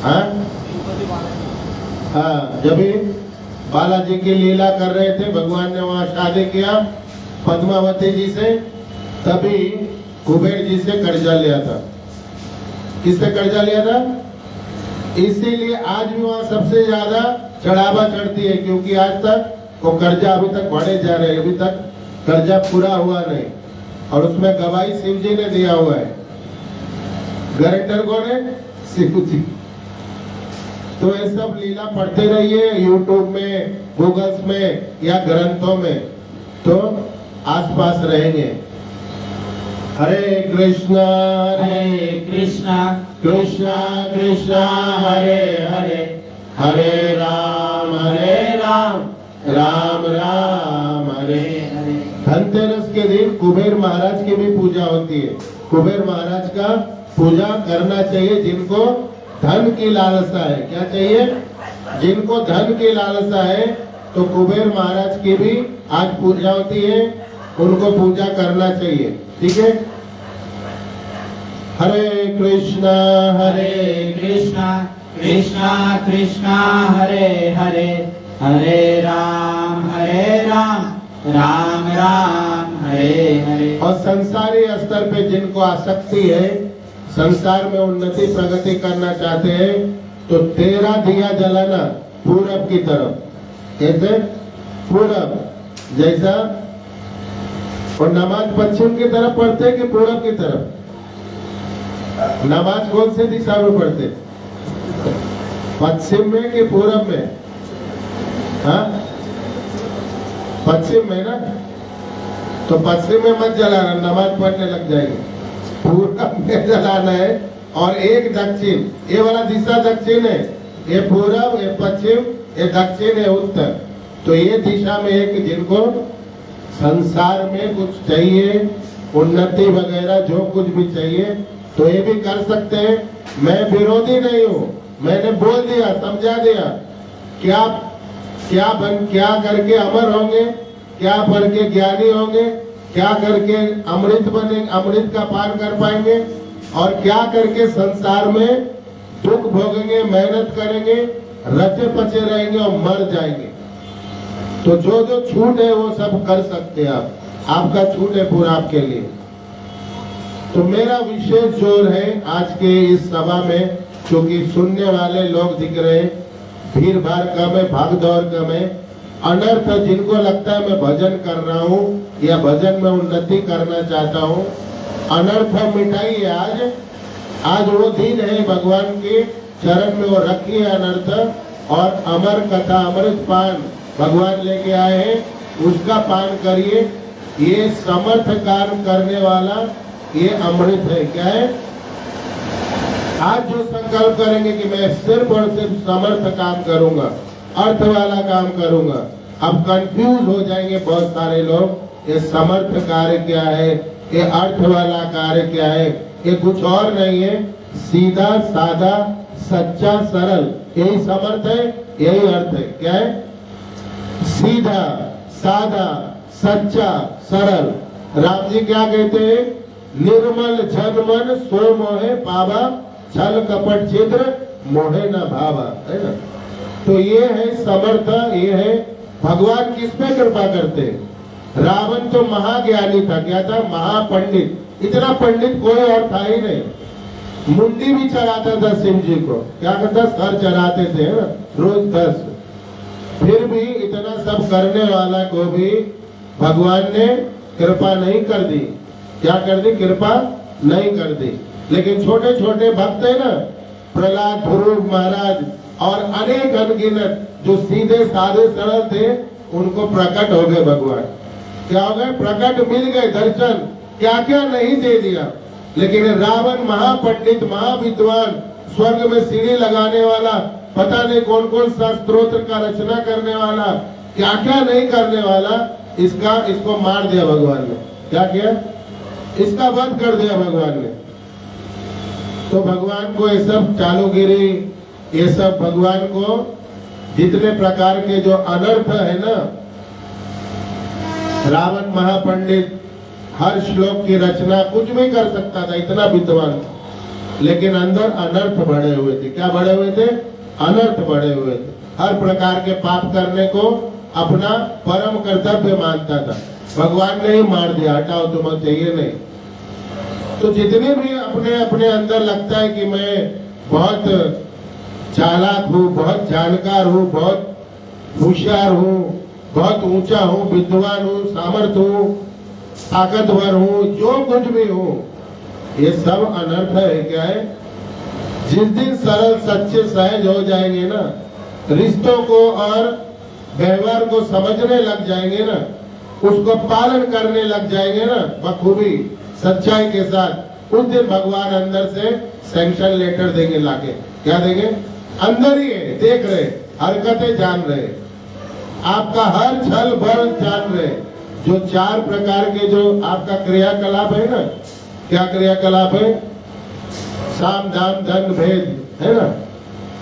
हाँ, जब बालाजी की लीला कर रहे थे, भगवान ने वहाँ शादी किया पद्मावती जी से, तभी कुबेर जी से कर्जा लिया था। किससे कर्जा लिया था? इसीलिए आज भी वहाँ सबसे ज्यादा चढ़ावा चढ़ती है, क्योंकि आज तक वो कर्जा अभी तक बढ़े जा रहे हैं, अभी तक कर्जा पूरा हुआ नहीं। और उसमें गवाही शिव जी ने दिया हुआ है। गारंटर कौन है? शिव जी। तो ये सब लीला पढ़ते रहिए यूट्यूब में, गूगल्स में या ग्रंथों में, तो आसपास रहेंगे। हरे कृष्णा कृष्णा कृष्णा हरे हरे, हरे राम राम राम हरे हरे। धनतेरस के दिन कुबेर महाराज की भी पूजा होती है। कुबेर महाराज का पूजा करना चाहिए जिनको धन की लालसा है। क्या चाहिए? जिनको धन की लालसा है तो कुबेर महाराज की भी आज पूजा होती है, उनको पूजा करना चाहिए। ठीक है? हरे कृष्णा कृष्णा कृष्णा हरे हरे हरे राम राम राम हरे हरे। और संसारी स्तर पे जिनको आसक्ति है, संसार में उन्नति प्रगति करना चाहते हैं, तो 13 दिया जलाना पूरब की तरफ। कैसे? पूरब जैसा। और नमाज पश्चिम की तरफ पढ़ते कि पूरब की तरफ? नमाज कौन से दिशा में पढ़ते? पश्चिम में कि पूरब में? हाँ, पश्चिम में ना। तो पश्चिम में मत जलाना, नमाज पढ़ने लग जाएगी। पूरब में जलाना है। और एक दक्षिण, ये वाला दिशा दक्षिण है, ये पूरब, ये पश्चिम, ये दक्षिण, है उत्तर। तो ये दिशा में एक, जिनको संसार में कुछ चाहिए, उन्नति वगैरह जो कुछ भी चाहिए, तो ये भी कर सकते हैं। मैं विरोधी नहीं हूँ, मैंने बोल दिया, समझा दिया। क्या करके अमर होंगे, क्या पढ़ के ज्ञानी होंगे, क्या करके अमृत बनेंगे, अमृत का पान कर पाएंगे, और क्या करके संसार में दुख भोगेंगे, मेहनत करेंगे, रचे पचे रहेंगे और मर जाएंगे। तो जो जो छूट है वो सब कर सकते हैं आप। आपका छूट है पूरा आपके लिए। तो मेरा विशेष जोर है आज के इस सभा में, क्योंकि सुनने वाले लोग दिख रहे, भीड़ भाड़ कम है, भाग दौड़ कम है। अनर्थ जिनको लगता है मैं भजन कर रहा हूँ या भजन में उन्नति करना चाहता हूँ, अनर्थ मिटाइए। आज वो दिन है, भगवान के चरण में वो रखिए अनर्थ, और अमर कथा अमृत पान भगवान लेके आए हैं, उसका पान करिए। ये समर्थ कार्य करने वाला ये अमृत है। क्या है? आज जो संकल्प करेंगे कि मैं सिर्फ और सिर्फ समर्थ काम करूंगा, अर्थ वाला काम करूंगा। अब कंफ्यूज हो जाएंगे बहुत सारे लोग, ये समर्थ कार्य क्या है, ये अर्थ वाला कार्य क्या है। ये कुछ और नहीं है, सीधा साधा सच्चा सरल, यही समर्थ है, यही अर्थ है। क्या है? सीधा साधा सच्चा सरल। राम जी क्या कहते हैं? निर्मल जन मन सो मोहे पावा, छल कपट छिद्र मोहे न भावा। है ना? तो ये है समर्थ, ये है भगवान। किस पे कृपा करते हैं? रावण तो महाज्ञानी था, क्या था? महापंडित। इतना पंडित कोई और था ही नहीं। मुंडी भी चढ़ाता था शिव जी को। क्या करता? सर चढ़ाते थे ना, रोज 10। फिर भी इतना सब करने वाला को भी भगवान ने कृपा नहीं कर दी। क्या कर दी? कृपा नहीं कर दी। लेकिन छोटे छोटे भक्त है ना, प्रहलाद, ध्रुव महाराज और अनेक अनगिनत जो सीधे साधे सरल थे, उनको प्रकट हो गए भगवान। क्या हो गए? प्रकट मिल गए, दर्शन। क्या क्या नहीं दे दिया। लेकिन रावण महापंडित, महाविद्वान, स्वर्ग में सीढ़ी लगाने वाला, पता नहीं कौन कौन सा स्तोत्र का रचना करने वाला, क्या क्या नहीं करने वाला, इसको मार दिया भगवान ने। क्या किया? इसका वध कर दिया भगवान ने। तो भगवान को ये सब चालूगिरी, ये सब भगवान को जितने प्रकार के जो अनर्थ है ना, रावण महापंडित हर श्लोक की रचना कुछ भी कर सकता था, इतना विद्वान, लेकिन अंदर अनर्थ बढ़े हुए थे। क्या बढ़े हुए थे? अनर्थ बढ़े हुए थे। हर प्रकार के पाप करने को अपना परम कर्तव्य मानता था। भगवान ने ही मार दिया, हटाओ, तुम्हें चाहिए नहीं। तो जितने भी अपने अपने अंदर लगता है कि मैं बहुत चालाक हूँ, बहुत जानकार हूँ, बहुत होशियार हूँ, बहुत ऊंचा हूँ, विद्वान हूँ, सामर्थ हूँ, ताकतवर हूँ, जो कुछ भी हूँ, ये सब अनर्थ है। क्या है? जिस दिन सरल सच्चे सहज हो जाएंगे ना, रिश्तों को और व्यवहार को समझने लग जाएंगे ना, उसको पालन करने लग जाएंगे ना बखूबी सच्चाई के साथ, उस दिन भगवान अंदर से सैंक्शन लेटर देंगे लाके। क्या देंगे? अंदर ही है, देख रहे, हरकतें जान रहे, आपका हर छल बल जान रहे। जो 4 प्रकार के जो आपका क्रियाकलाप है ना, क्या क्रियाकलाप है? साम दाम दंड भेद, है ना,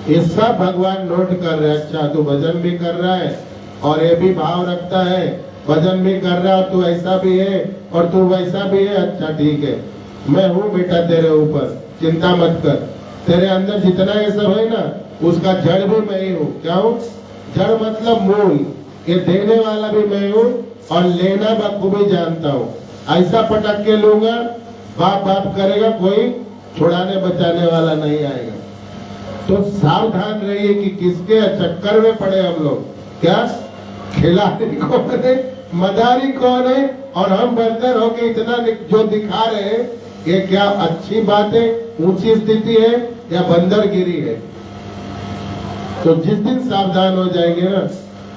ये सब भगवान नोट कर रहे। अच्छा, तू भजन भी कर रहा है और ये भी भाव रखता है, भजन भी कर रहा है, तू ऐसा भी है और तू वैसा भी है। अच्छा ठीक है, मैं हूँ बेटा तेरे ऊपर, चिंता मत कर। तेरे अंदर जितना ये सब है ना, उसका जड़ भी मैं ही हूँ। क्या हूँ? जड़ मतलब मूल। ये देने वाला भी मैं हूँ और लेना बखूबी जानता हूँ। ऐसा पटक के लूंगा, बाप बाप करेगा, कोई छुड़ाने बचाने वाला नहीं आएगा। तो सावधान रहिए कि किसके चक्कर में पड़े हम लोग। क्या खिलाड़ी कौन है, मदारी कौन है, और हम बंदर होके इतना जो दिखा रहे हैं, ये क्या अच्छी बात है, ऊंची स्थिति है या बंदरगिरी है? तो जिस दिन सावधान हो जाएंगे ना,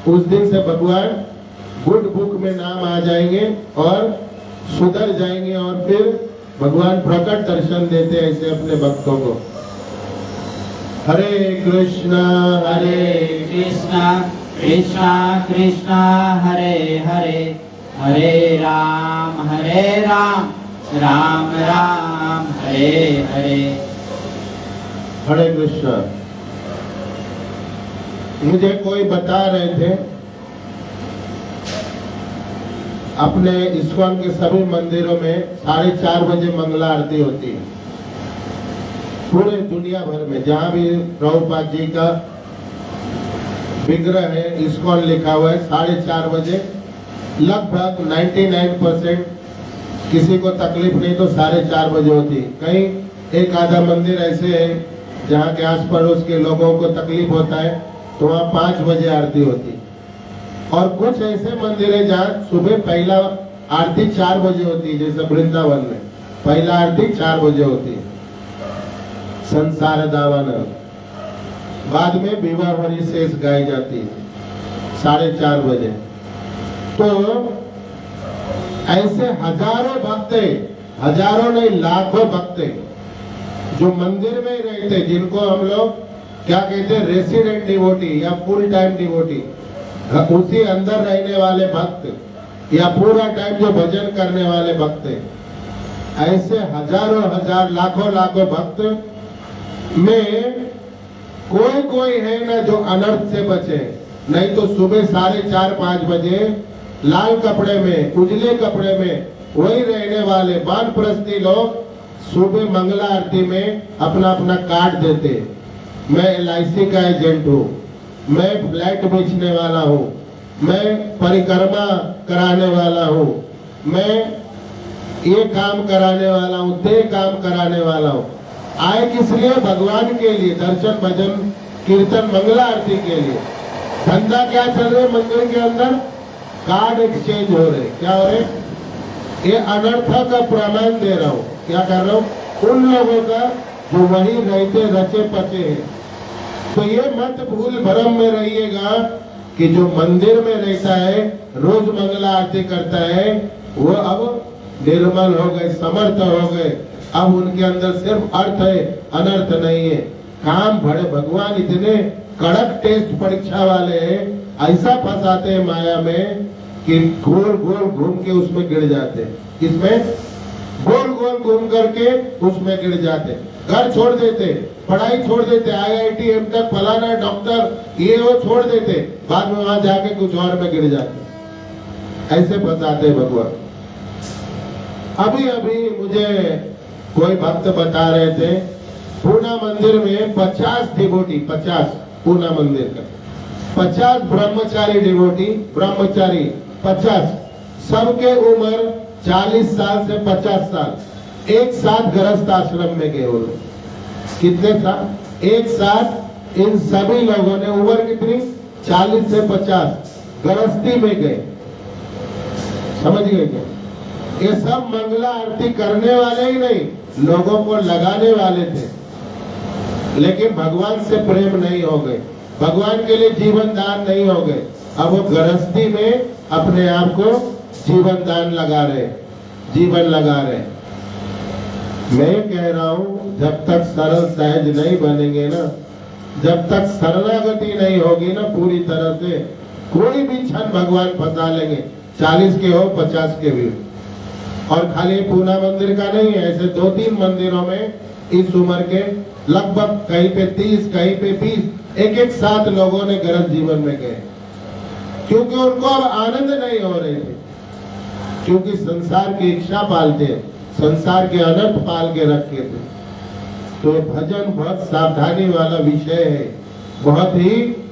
उस दिन से भगवान गुड बुक में नाम आ जाएंगे और सुधर जाएंगे, और फिर भगवान प्रकट दर्शन देते हैं ऐसे अपने भक्तों को। हरे कृष्णा कृष्णा कृष्णा हरे हरे, हरे राम राम राम हरे हरे। हरे कृष्णा। मुझे कोई बता रहे थे, अपने इस्कॉन के सभी मंदिरों में 4:30 बजे मंगला आरती होती है। पूरे दुनिया भर में जहां भी प्रभुपाद जी का विग्रह है, इस्कॉन लिखा हुआ है, 4:30 बजे लगभग 99% किसी को तकलीफ नहीं तो 4:30 बजे होती। कहीं एक आधा मंदिर ऐसे है जहाँ के आस पड़ोस के लोगों को तकलीफ होता है, तो वहाँ 5 बजे आरती होती। और कुछ ऐसे मंदिर है जहाँ सुबह पहला आरती 4 बजे होती है, जैसे वृंदावन में पहला आरती 4 बजे होती है, संसार दावन। बाद में विवाह हरि शेष गाई जाती है 4:30 बजे। तो ऐसे हजारों भक्त, हजारों नहीं लाखों भक्त जो मंदिर में ही रहते, जिनको हम लोग क्या कहते हैं, रेसिडेंट डिवोटी या फुल टाइम डिवोटी, उसी अंदर रहने वाले भक्त या पूरा टाइम जो भजन करने वाले भक्त, ऐसे हजारों हजार लाखों भक्त में कोई है ना जो अनर्थ से बचे। नहीं तो सुबह 4:30-5 बजे लाल कपड़े में, उजले कपड़े में वही रहने वाले वानप्रस्थी लोग सुबह मंगला आरती में अपना अपना कार्ड देते। मैं LIC का एजेंट हूँ, मैं फ्लैट बेचने वाला हूँ, मैं परिक्रमा कराने वाला हूँ, मैं ये काम कराने वाला हूँ, ते काम कराने वाला हूँ। आए किस लिए? भगवान के लिए, दर्शन भजन कीर्तन मंगला आरती के लिए। धंधा क्या चल रहे मंदिर के अंदर? कार्ड एक्सचेंज हो रहे। क्या हो रहे? ये अनर्थ का प्रमाण दे रहा हूँ। क्या कर रहा हूँ? उन लोगों का जो वही रहते रचे पचे हैं। तो ये मत भूल भ्रम में रहिएगा कि जो मंदिर में रहता है, रोज मंगला आरती करता है, वो अब निर्मल हो गए, समर्थ हो गए। अब उनके अंदर सिर्फ अर्थ है, अनर्थ नहीं है। काम बड़े भगवान इतने कड़क टेस्ट परीक्षा वाले हैं, ऐसा फंसाते हैं माया में कि गोल गोल घूम के उसमें गिर जाते हैं। इसमें गोल गोल घूम करके उसमें गिर जाते, घर छोड़ देते, पढ़ाई छोड़ देते, IIT M.Tech फलाना डॉक्टर ये वो छोड़ देते, बाद में वहां जाके कुछ और में गिर जाते। ऐसे फंसाते भगवान। अभी अभी मुझे कोई भक्त बता रहे थे, पूना मंदिर में 50 डिवोटी, 50 पूना मंदिर का 50 ब्रह्मचारी डिवोटी, ब्रह्मचारी 50, सबके उम्र 40 साल से 50 साल, एक साथ गृहस्थ आश्रम में गए वो लोग। कितने साल? एक साथ इन सभी लोगों ने उम्र कितनी? 40 से 50 गृहस्थी में गए। समझ गए क्या? ये सब मंगला आरती करने वाले ही नहीं, लोगों को लगाने वाले थे, लेकिन भगवान से प्रेम नहीं हो गए, भगवान के लिए जीवन दान नहीं हो गए। अब वो गृहस्थी में अपने आप को जीवन दान लगा रहे, जीवन लगा रहे। मैं कह रहा हूँ, जब तक सरल सहज नहीं बनेंगे ना, जब तक शरणागति नहीं होगी ना पूरी तरह से, कोई भी क्षण भगवान फंसा लेंगे, 40 के हो 50 के भी। और खाली पूना मंदिर का नहीं है, ऐसे 2-3 मंदिरों में इस उम्र के लगभग कहीं पे 30, कहीं पे 20, एक साथ लोगों ने गृहस्थ जीवन में गए, क्योंकि उनको अब आनंद नहीं हो रहे थे, क्योंकि संसार की इच्छा पालते, संसार के अनर्थ पाल के रखे थे। तो ये भजन बहुत सावधानी वाला विषय है, बहुत ही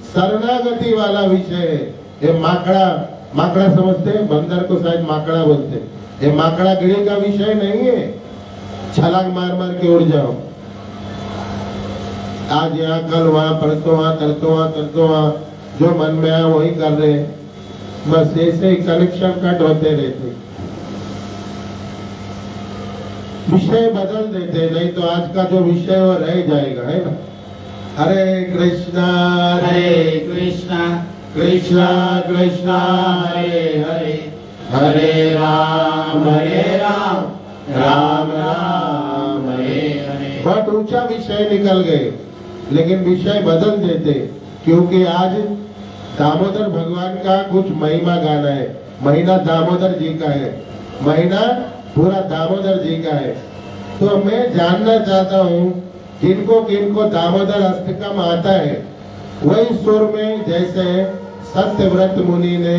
शरणागति वाला विषय है। ये माकड़ा समझते हैं, बंदर को शायद माकड़ा बोलते हैं। ये माकड़ा गिरी का विषय नहीं है, छलांग मार मार के उड़ जाओ, आज यहाँ कल वहाँ, परसों वहाँ, तरसों वहाँ, जो मन में आया वही कर रहे हैं। बस ऐसे ही कनेक्शन कट होते रहते, विषय बदल देते, नहीं तो आज का जो विषय वो रह जाएगा, है ना। हरे कृष्णा कृष्णा कृष्णा कृष्णा हरे हरे, हरे राम राम राम हरे हरे। बहुत ऊंचा विषय निकल गए, लेकिन विषय बदल देते, क्योंकि आज दामोदर भगवान का कुछ महिमा गाना है। महीना दामोदर जी का है, महीना पूरा दामोदर जी का है। तो मैं जानना चाहता हूँ किनको किनको दामोदर अष्टकम आता है, वही सुर में जैसे सत्यव्रत मुनि ने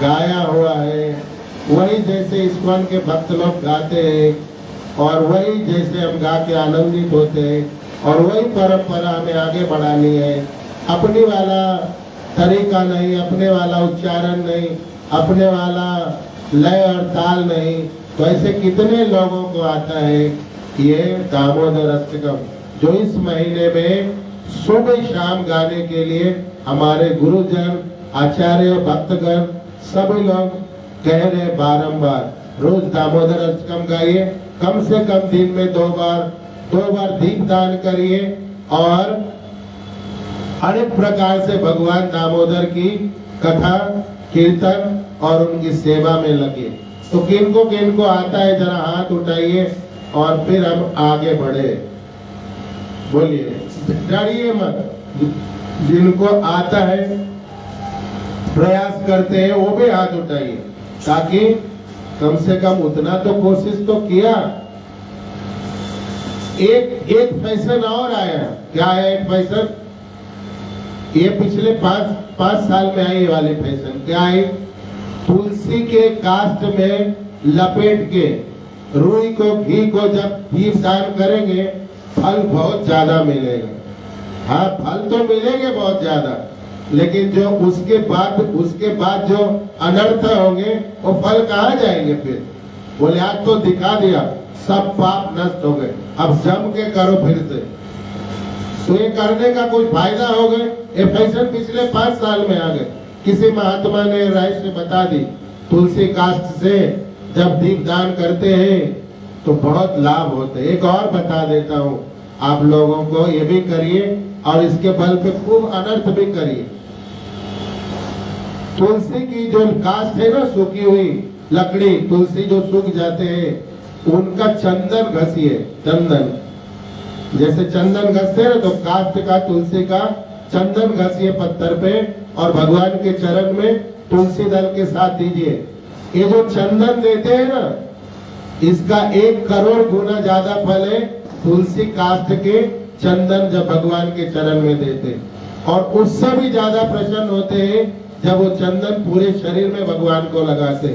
गाया हुआ है, वही जैसे इस्कॉन के भक्त लोग गाते हैं, और वही जैसे हम गा के आनंदित होते हैं, और वही परंपरा हमें आगे बढ़ानी है। अपनी वाला तरीका नहीं, अपने वाला उच्चारण नहीं, अपने वाला लय और ताल नहीं। तो ऐसे कितने लोगों को आता है ये दामोदर अष्टकम, जो इस महीने में सुबह शाम गाने के लिए हमारे गुरुजन, आचार्य, भक्तगण सभी लोग कह रहे बारंबार, रोज दामोदर अष्टकम गाइए, कम से कम दिन में दो बार दीप दान करिए, और अनेक प्रकार से भगवान दामोदर की कथा, कीर्तन और उनकी सेवा में लगे। तो किनको आता है जरा हाथ उठाइए, और फिर हम आगे बढ़े। बोलिए, डरिए मत, जिनको आता है प्रयास करते हैं वो भी हाथ उठाइए, ताकि कम से कम उतना तो कोशिश तो किया। एक फैशन और आया, क्या है एक फैशन, ये पिछले पांच साल में आई वाली फैशन। क्या है, तुलसी के काष्ठ में लपेट के रुई को, घी को जब दीप दान करेंगे, फल बहुत ज्यादा मिलेगा। हाँ, फल तो मिलेंगे बहुत ज्यादा, लेकिन जो उसके बाद जो अनर्थ होंगे वो फल कहाँ जाएंगे फिर। बोले आज तो दिखा दिया, सब पाप नष्ट हो गए, अब जम के करो फिर से। तो ये करने का कोई फायदा हो गए। ये फैशन पिछले 5 साल में आ गए। किसी महात्मा ने रहस्य बता दी, तुलसी काष्ठ से जब दीप दान करते हैं तो बहुत लाभ होते हैं। एक और बता देता हूँ आप लोगों को, ये भी करिए और इसके बल पे खूब अनर्थ भी करिए। तुलसी की जो काष्ठ है ना, सूखी हुई लकड़ी, तुलसी जो सूख जाते हैं, उनका चंदन घसिए। चंदन जैसे चंदन घसते हैं तो काष्ठ का, तुलसी का चंदन घसिए पत्थर पे, और भगवान के चरण में तुलसी दल के साथ दीजिए। ये जो चंदन देते हैं ना, इसका 1 करोड़ गुना ज्यादा फल है तुलसी काष्ठ के चंदन जब भगवान के चरण में देते, और उससे भी ज्यादा प्रसन्न होते हैं जब वो चंदन पूरे शरीर में भगवान को लगाते,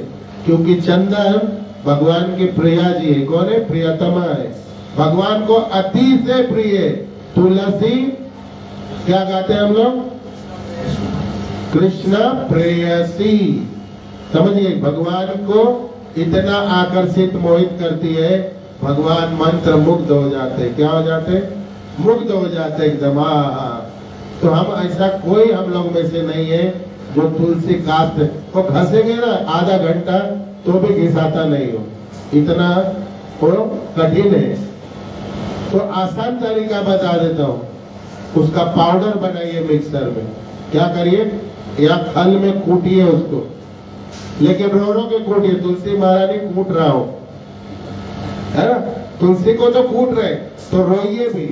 क्योंकि चंदन भगवान के प्रिया जी है। कौन है? प्रियतमा है, भगवान को अति से प्रिय। तुलसी क्या गाते हैं हम लोग? कृष्ण प्रेयसी। समझिए, भगवान को इतना आकर्षित, मोहित करती है, भगवान मंत्र मुग्ध हो जाते। क्या हो जाते? मुग्ध हो जाते एकदम। तो हम ऐसा कोई हम लोग में से नहीं है जो तुलसी काष्ठ को घसेंगे ना आधा घंटा तो भी घिसाता नहीं हो, इतना वो कठिन है। तो आसान तरीका बता देता हूँ, उसका पाउडर बनाइए मिक्सर में। क्या करिए? या खल में कूटिए उसको, लेकिन रो के कूटिए। तुलसी महारानी कूट रहा हो, है ना, तुलसी को तो कूट रहे, तो रोइए भी।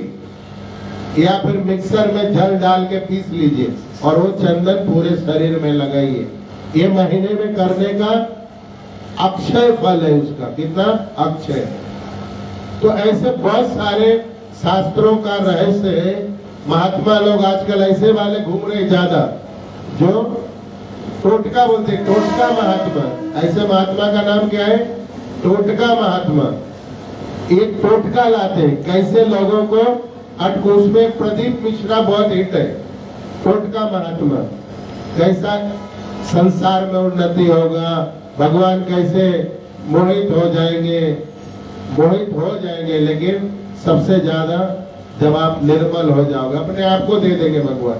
या फिर मिक्सर में जल डाल के पीस लीजिए और वो चंदन पूरे शरीर में लगाइए। ये महीने में करने का अक्षय फल है उसका। कितना अक्षय। तो ऐसे बहुत सारे शास्त्रों का रहस्य है। महात्मा लोग आजकल ऐसे वाले घूम रहे ज्यादा, जो टोटका बोलते, टोटका महात्मा। ऐसे महात्मा का नाम क्या है? टोटका महात्मा, एक टोटका लाते हैं कैसे लोगों को उसमें प्रदीप मिश्रा बहुत हिट है। टोटका महात्मा कैसा संसार में उन्नति होगा, भगवान कैसे मोहित हो जाएंगे, लेकिन सबसे ज्यादा जब आप निर्मल हो जाओगे अपने आप को दे देंगे भगवान।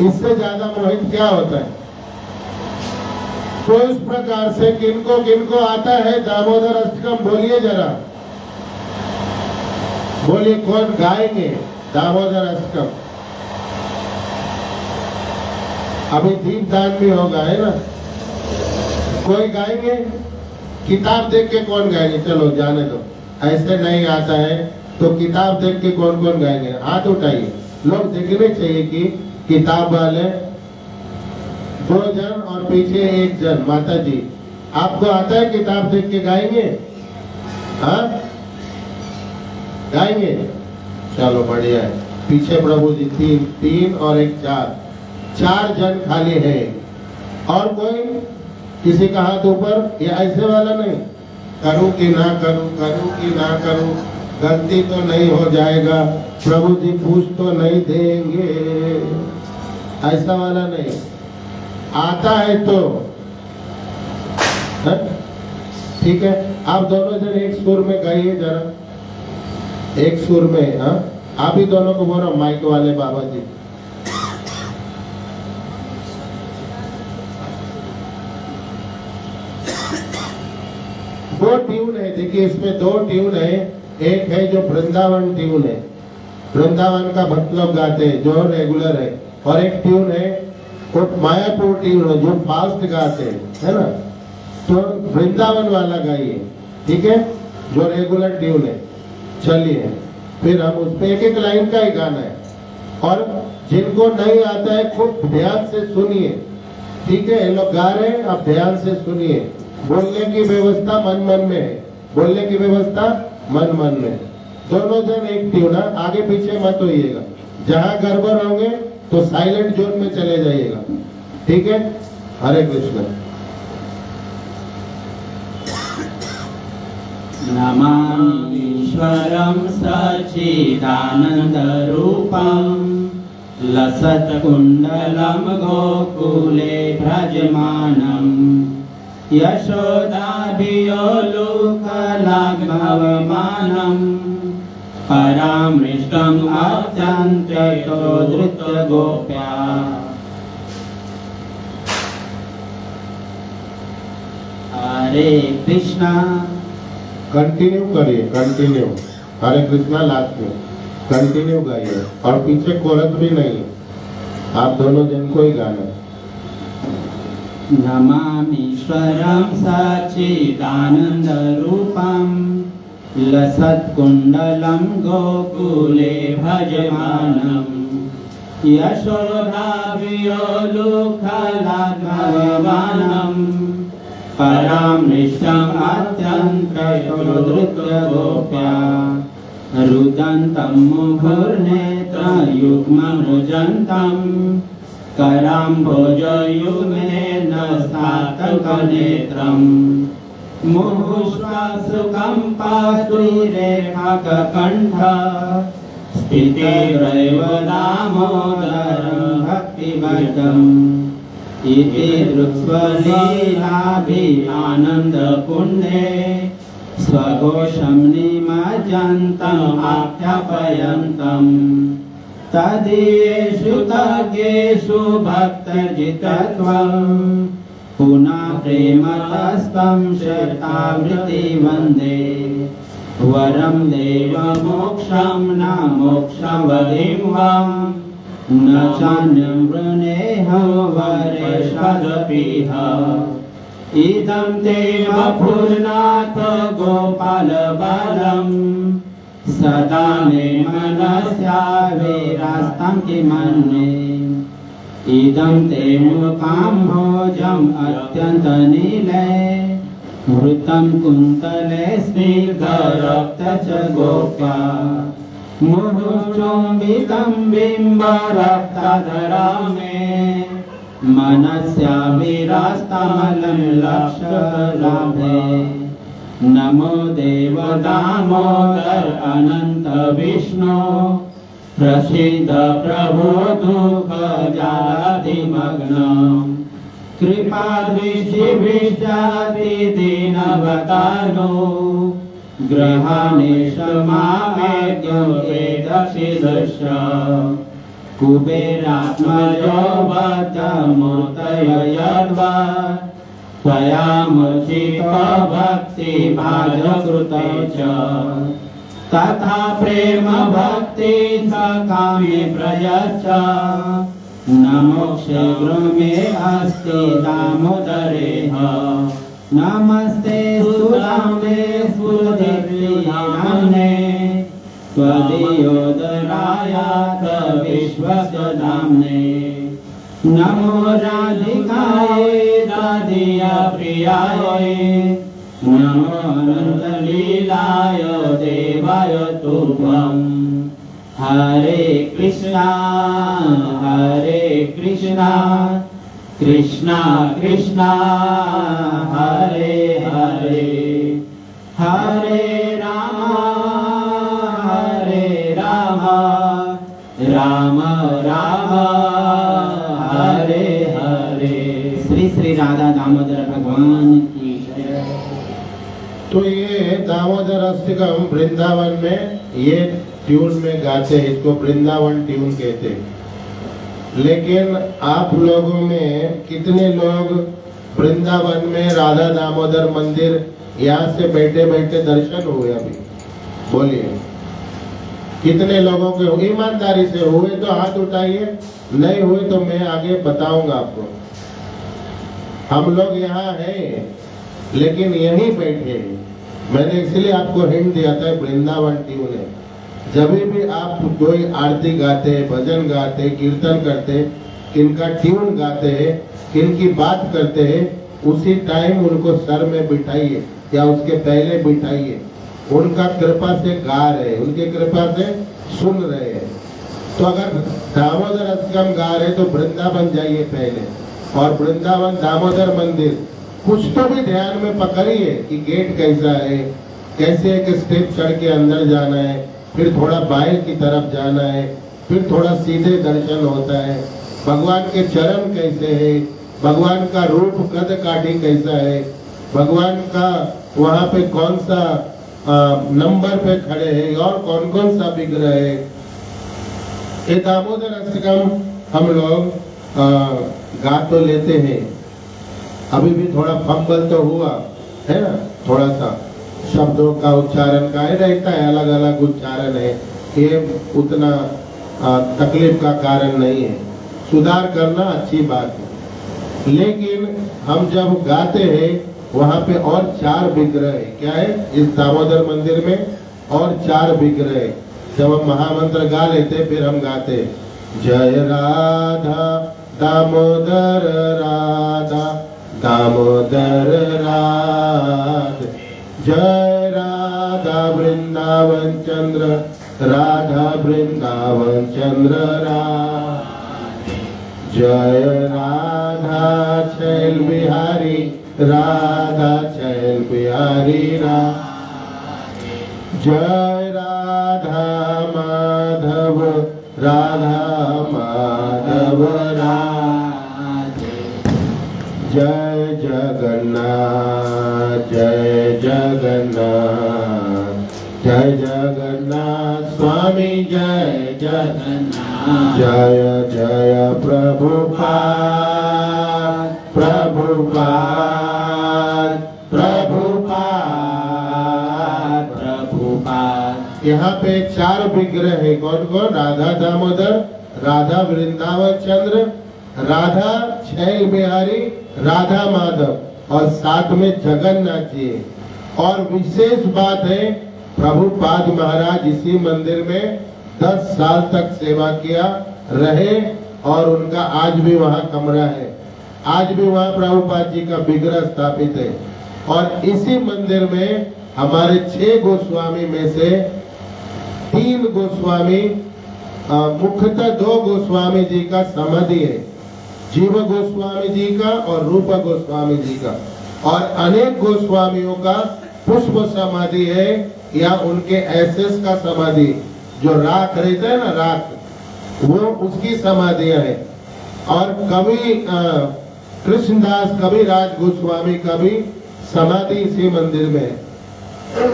इससे ज्यादा मोहित क्या होता है? तो इस प्रकार से किनको किनको आता है दामोदर अष्टकम? बोलिए जरा, बोलिए कौन गाएंगे दामोदर अष्टकम? अभी दीपदान भी होगा, है ना? कोई गाएंगे? किताब देख के कौन गाएंगे? चलो जाने दो, ऐसे नहीं आता है तो किताब देख के कौन कौन गाएंगे? हाथ उठाइए। लोग देखने चाहिए कि किताब वाले 2 जन और पीछे 1 जन। माता जी, आपको आता है किताब देख के गाएंगे? हाँ, गाएंगे? चलो बढ़िया है। पीछे प्रभु जी 3 और 1 4 जन खाली है। और कोई किसी का हाथ ऊपर? या ऐसे वाला नहीं, करूं कि ना करूं, करूं कि ना करूं, गलती तो नहीं हो जाएगा, प्रभु जी पूछ तो नहीं देंगे, ऐसा वाला नहीं। आता है तो ठीक है। आप दोनों जन एक सुर में गाइए जरा, एक सुर में। हाँ, आप ही दोनों को बोलो, माइक वाले बाबा जी। दो ट्यून है, देखिए इसमें 2 ट्यून है। एक है जो वृंदावन ट्यून है, वृंदावन का भक्त लोग गाते हैं जो रेगुलर है, और एक ट्यून है वो मायापुर ट्यून है जो फास्ट गाते हैं, है ना? तो वृंदावन वाला गाइए, ठीक है, जो रेगुलर ट्यून है। चलिए फिर हम उस पे एक लाइन का ही गाना है, और जिनको नहीं आता है खूब ध्यान से सुनिए, ठीक है? ये लोग गा रहे हैं, आप ध्यान से सुनिए। बोलने की व्यवस्था मन मन में है, बोलने की व्यवस्था मन मन में। दोनों जन एक ट्यून, आगे पीछे मत होइएगा। जहाँ गड़बड़ होंगे तो साइलेंट जोन में चले जाइएगा, ठीक है? हरे कृष्ण। नमामि ईश्वरं सच्चिदानन्दरूपं लसत्कुण्डलं गोकुले भ्रजमानं यशोदाभियोलुकलाघवमानं परामृष्टम् अत्यन्तो धृतगोप्या। हरे कृष्णा। कंटिन्यू करिए, कंटिन्यू। हरे कृष्णा लास्ट में कंटिन्यू गाइए, और पीछे कोरस भी नहीं, आप दोनों जन को ही गाना। नमामीश्वरं सच्चिदानन्दरूपं लसत्कुण्डलं गोकुले भजमानं यशोदाभियोलुकलाघवमानं परामृष्टम् अत्यन्तधृतगोप्या। रुदन्तं मुहुर्नेत्रयुग्ममुजन्तं कराम्भोजयुग्मेन सातकनेत्रम् मुहुश्वासुकम्पाश्रीरेखाककण्ठ स्थितिरेव दामोदरं भक्तिवर्गम् इति दृक्स्वलीलाभि आनन्दकुण्डे स्वघोषं निमज्जन्तम् आख्यापयन्तम् तदीयेषु तज्ञेषु भक्तजितत्वम् पुनः प्रेमतस्तं शतावृत्ति वन्दे वरं देवमोक्षं न मोक्षवदिं वां न चान्यं वृणेऽहं वरेष्वदपीह इदं ते वपुर्नाथ गोपालबालम् सदा मे मनस्याविरास्तं किमन्ये इदं ते मुकाम्भोजम् अत्यन्तनीले मृतं कुन्तले स्निग्धरक्त च गोप्या मुहुर्चुम्बितं बिम्बरक्तधरा मे मनस्याविरास्तमलं लक्ष्यलाभे नमो देव दामोदर अनंत विष्णु प्रसिद्ध प्रभु दुख जातिमग्न कृपा दृष्टि विष्टाति दीनवतानो ग्रहाणेश मामेद्यो वेदसिदश्च कुबेरात्मजो वचमूर्तय यद्वा त्वयामुचित भक्ति भाजकृतौ च तथा प्रेम भक्ति सकामे प्रयच्छ नमो शीघ्र मे अस्ति दामोदरेह नमस्ते सुदामे सुदेव्याने त्वदीयोदरायात विश्वस्य धाम्ने नमो राधिकाय दादिय प्रियाय नमो अनन्तलीलाय देवाय तुभ्यं हरे कृष्णा कृष्णा कृष्णा हरे हरे हरे राम राम राम हरे हरे। श्री श्री राधा दामोदर भगवान की जय। तो ये दामोदर अष्टकम वृंदावन में ये ट्यून में गाते हैं, इसको वृंदावन ट्यून कहते हैं। लेकिन आप लोगों में कितने लोग वृंदावन में राधा दामोदर मंदिर यहाँ से बैठे बैठे दर्शन हुए अभी? बोलिए, कितने लोगों के ईमानदारी से हुए तो हाथ उठाइए, नहीं हुए तो मैं आगे बताऊंगा आपको। हम लोग यहाँ हैं लेकिन यहीं बैठे हैं। मैंने इसलिए आपको हिंट दिया था वृंदावन ट्यून है। जब भी आप कोई आरती गाते हैं, भजन गाते, कीर्तन करते, किनका ट्यून गाते हैं, किनकी बात करते हैं, उसी टाइम उनको सर में बिठाइए या उसके पहले बिठाइए। उनका कृपा से गा रहे, उनकी कृपा से सुन रहे हैं। तो अगर दामोदर अष्टकम गा रहे तो वृंदावन जाइए पहले, और वृंदावन दामोदर मंदिर कुछ तो भी ध्यान में पकड़िए कि गेट कैसा है, कैसे एक स्टेप चढ़ के अंदर जाना है, फिर थोड़ा बाएं की तरफ जाना है, फिर थोड़ा सीधे दर्शन होता है। भगवान के चरण कैसे है, भगवान का रूप कद काठी कैसा है, भगवान का वहाँ पे कौन सा नंबर पे खड़े हैं और कौन कौन सा विग्रह है। ये दामोदर अष्टकम हम लोग गा तो लेते हैं, अभी भी थोड़ा फंबल तो हुआ है ना, थोड़ा सा शब्दों का उच्चारण का ही रहता है, अलग अलग उच्चारण है, ये उतना तकलीफ का कारण नहीं है। सुधार करना अच्छी बात है। लेकिन हम जब गाते हैं वहाँ पे और 4 विग्रह है। क्या है इस दामोदर मंदिर में? और 4 विग्रह है। जब हम महामंत्र गा लेते फिर हम गाते जय राधा दामोदर राधा दामोदर राधा, जय राधा वृंदावन चंद्र राधा वृंदावन चंद्र राधा, जय राधा छैल बिहारी राधा छैल बिहारी राधा, जय राधा माधव राधा माधव राधे, जय जगन्नाथ जय जगन्नाथ जय जगन्नाथ स्वामी जय जगन्नाथ, जय जय प्रभुपाद प्रभुपाद प्रभुपाद प्रभुपाद। यहाँ पे 4 विग्रह है। कौन कौन? राधा दामोदर, राधा वृंदावन चंद्र, राधा छैल बिहारी, राधा माधव, और साथ में जगन्नाथ जी है। और विशेष बात है प्रभुपाद महाराज इसी मंदिर में 10 साल तक सेवा किया रहे, और उनका आज भी वहाँ कमरा है। आज भी वहाँ प्रभुपाद जी का विग्रह स्थापित है। और इसी मंदिर में हमारे 6 गोस्वामी में से 3 गोस्वामी, मुख्यतः 2 गोस्वामी जी का समाधि है, जीव गोस्वामी जी का और रूप गोस्वामी जी का, और अनेक गोस्वामियों का पुष्प समाधि है या उनके एसेस का समाधि, जो राख रहता है ना, राख, वो उसकी समाधियां है। और कवि कृष्णदास कविराज गोस्वामी का भी समाधि इसी मंदिर में है।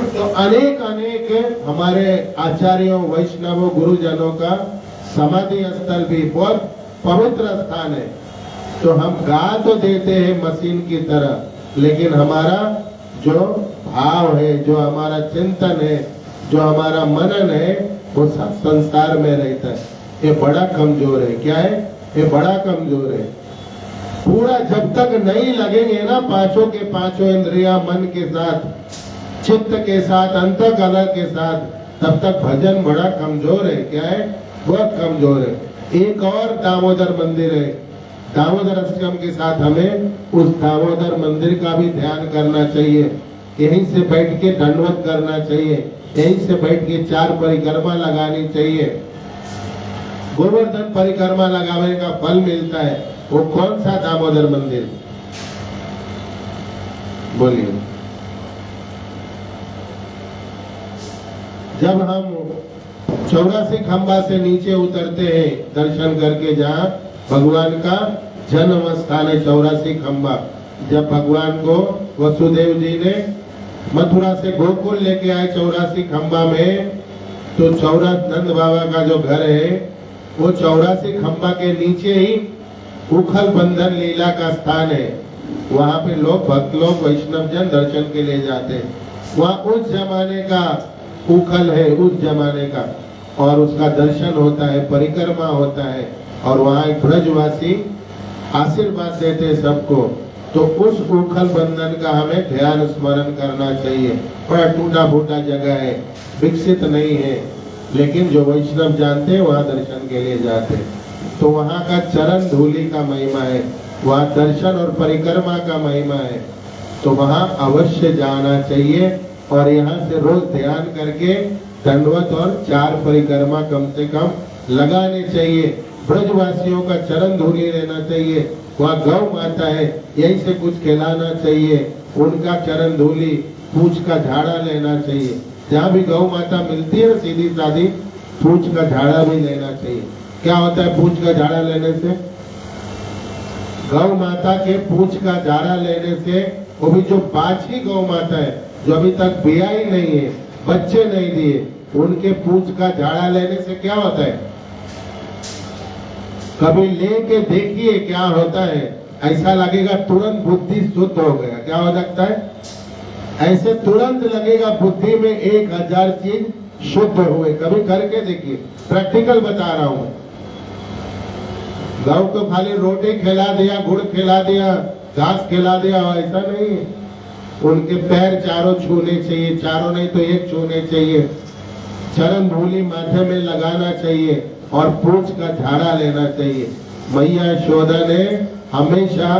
तो अनेक अनेक हमारे आचार्यों, वैष्णवों, गुरुजनों का समाधि स्थल भी बहुत पवित्र स्थान है। तो हम गा तो देते हैं मशीन की तरह, लेकिन हमारा जो भाव है, जो हमारा चिंतन है, जो हमारा मनन है, वो सब संसार में रहता है। ये बड़ा कमजोर है। क्या है? ये बड़ा कमजोर है। पूरा जब तक नहीं लगेंगे ना पांचों के पांचों इंद्रिया मन के साथ, चित्त के साथ, अंतःकरण के साथ, तब तक भजन बड़ा कमजोर है। क्या है? बहुत कमजोर है। एक और दामोदर मंदिर है, दामोदर अष्टकम के साथ हमें उस दामोदर मंदिर का भी ध्यान करना चाहिए। यहीं से बैठ के दंडवत करना चाहिए, यहीं से बैठ के 4 परिक्रमा लगानी चाहिए। गोवर्धन परिक्रमा लगाने का फल मिलता है। वो कौन सा दामोदर मंदिर? बोलिए। जब हम 84 खंबा से नीचे उतरते हैं दर्शन करके, जहाँ भगवान का जन्म स्थान है 84 खंबा, जब भगवान को वसुदेव जी ने मथुरा से गोकुल लेके आए 84 खंबा में, तो नंद बाबा का जो घर है वो 84 खंबा के नीचे ही उखल बंधन लीला का स्थान है। वहाँ पे लोग, भक्त लोग, वैष्णव जन दर्शन के लिए जाते हैं। वहाँ उस जमाने का उखल है, उस जमाने का, और उसका दर्शन होता है, परिक्रमा होता है, और वहाँ एक ब्रजवासी आशीर्वाद देते हैं सबको। तो उस उखल बंधन का हमें ध्यान स्मरण करना चाहिए। बड़ा टूटा फूटा जगह है, विकसित नहीं है, लेकिन जो वैष्णव जानते हैं वहाँ दर्शन के लिए जाते हैं। तो वहाँ का चरण धूलि का महिमा है, वहाँ दर्शन और परिक्रमा का महिमा है। तो वहाँ अवश्य जाना चाहिए, और यहाँ से रोज ध्यान करके दंडवत और 4 परिक्रमा कम से कम लगाने चाहिए। ब्रजवासियों का चरण धूलि लेना चाहिए। वहाँ गौ माता है, यहीं से कुछ खिलाना चाहिए, उनका चरण धूलि, पूछ का झाड़ा लेना चाहिए। जहाँ भी गौ माता मिलती है ना सीधी सादी, पूछ का झाड़ा भी लेना चाहिए। क्या होता है पूछ का झाड़ा लेने से? गौ माता के पूछ का झाड़ा लेने से, वो भी जो बाछी गौ माता है, जो अभी तक ब्याई नहीं है, बच्चे नहीं दिए, उनके पूछ का झाड़ा लेने से क्या होता है? कभी लेके देखिए क्या होता है। ऐसा लगेगा तुरंत बुद्धि शुद्ध हो गया। क्या हो सकता है? ऐसे तुरंत लगेगा बुद्धि में 1000 चीज शुद्ध हुए। कभी करके देखिए, प्रैक्टिकल बता रहा हूँ। गौ को खाली रोटी खिला दिया, गुड़ खिला दिया, घास खिला दिया, ऐसा नहीं है। उनके पैर चारों छूने चाहिए, चारों नहीं तो एक छूने चाहिए। चरण धूलि माथे में लगाना चाहिए, और पूछ का झाड़ा लेना चाहिए। मैया यशोदा ने हमेशा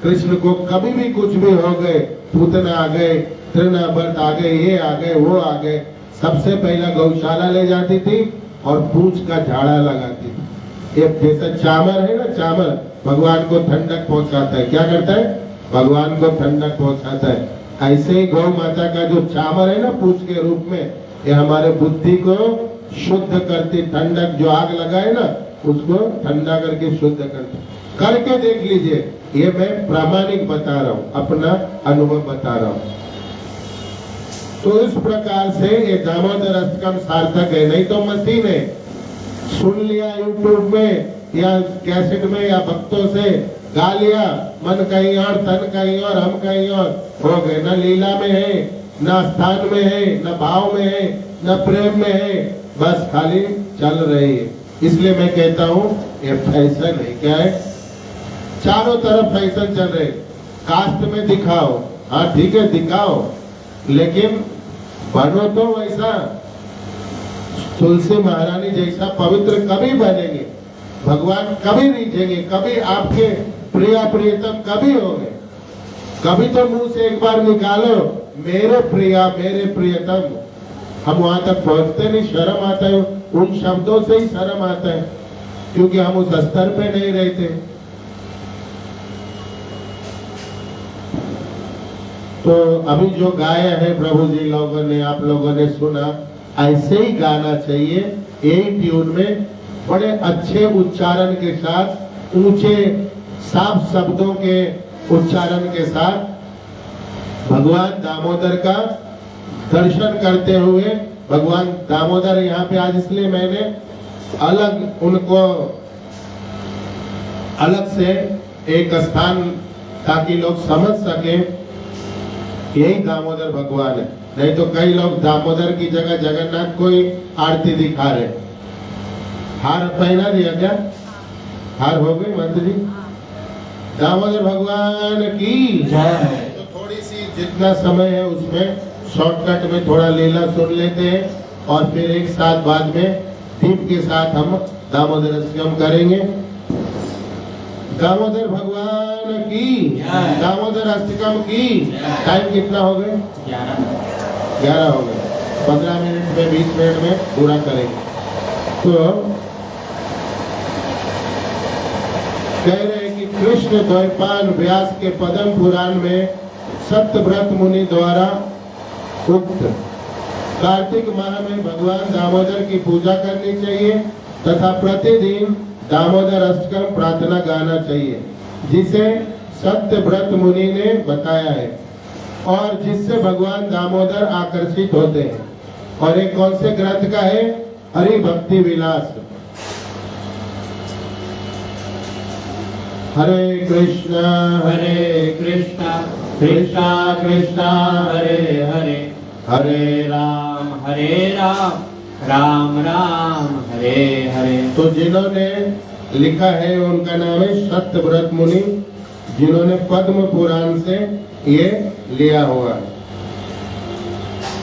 कृष्ण को कभी भी कुछ भी हो गए, पूतना आ गए, तृणावर्त आ गए, ये आ गए, वो आ गए, सबसे पहला गौशाला ले जाती थी और पूछ का झाड़ा लगाती थी। एक जैसा चामर है ना, चामर भगवान को ठंडक पहुंचाता है। क्या करता है? भगवान को ठंडक पहुंचाता है। ऐसे ही गौ माता का जो चामर है ना पूछ के रूप में, ये हमारे बुद्धि को शुद्ध करती, ठंडक, जो आग लगाए ना उसको ठंडा करके शुद्ध करती। करके देख लीजिए, ये मैं प्रामाणिक बता रहा हूँ, अपना अनुभव बता रहा हूँ। तो इस प्रकार से ये दामोदर अष्टकम सार्थक है। नहीं तो मशीन है, सुन लिया यूट्यूब में या कैसेट में या भक्तों से, गा लिया, मन कहीं और, तन कहीं और, हम कहीं और हो गए। न लीला में है, न स्थान में है, न भाव में है, न प्रेम में है, बस खाली चल रही है। इसलिए मैं कहता हूँ ये फैशन है। क्या है? चारों तरफ फैशन चल रहे। कास्ट में दिखाओ, हाँ ठीक है दिखाओ, लेकिन बनो तो वैसा तुलसी महारानी जैसा पवित्र कभी बनेंगे, भगवान कभी रीझेंगे, कभी आपके प्रिया प्रियतम कभी होंगे। कभी तो मुंह से एक बार निकालो मेरे प्रिया, मेरे प्रियतम। हम वहां तक पहुंचते नहीं, शर्म आता है, उन शब्दों से ही शर्म आता है, क्योंकि हम उस स्तर पे नहीं रहते। तो अभी जो गाया है प्रभु जी लोगों ने, आप लोगों ने सुना, ऐसे ही गाना चाहिए, यही ट्यून में, बड़े अच्छे उच्चारण के साथ, ऊंचे साफ शब्दों के उच्चारण के साथ भगवान दामोदर का दर्शन करते हुए। भगवान दामोदर यहाँ पे आज इसलिए मैंने अलग उनको अलग से एक स्थान, ताकि लोग समझ सके यही दामोदर भगवान है। नहीं तो कई लोग दामोदर की जगह जगन्नाथ को ही आरती दिखा रहे। हार पहना दिया क्या? हार हो गई मंत्री जी? दामोदर भगवान की जय। तो थोड़ी सी जितना समय है उसमें शॉर्टकट में थोड़ा लीला सुन लेते हैं और फिर एक साथ बाद में दीप के साथ हम दामोदर अष्टकम करेंगे। दामोदर भगवान की, दामोदर अष्टकम की। टाइम कितना हो गए? 11 हो गए। 15 मिनट में 20 मिनट में पूरा करेंगे। तो कह रहे हैं कि कृष्ण द्वैपायन व्यास के पद्म पुराण में सत्यव्रत मुनि द्वारा उक्त कार्तिक माह में भगवान दामोदर की पूजा करनी चाहिए तथा प्रतिदिन दामोदर अष्टकम प्रार्थना गाना चाहिए, जिसे सत्यव्रत मुनि ने बताया है और जिससे भगवान दामोदर आकर्षित होते हैं। और एक कौन से ग्रंथ का है? हरि भक्ति विलास। हरे कृष्णा कृष्णा कृष्णा हरे हरे, हरे राम राम राम हरे हरे। तो जिन्होंने लिखा है उनका नाम है सत्यव्रत मुनि, जिन्होंने पद्म पुराण से ये लिया हुआ है।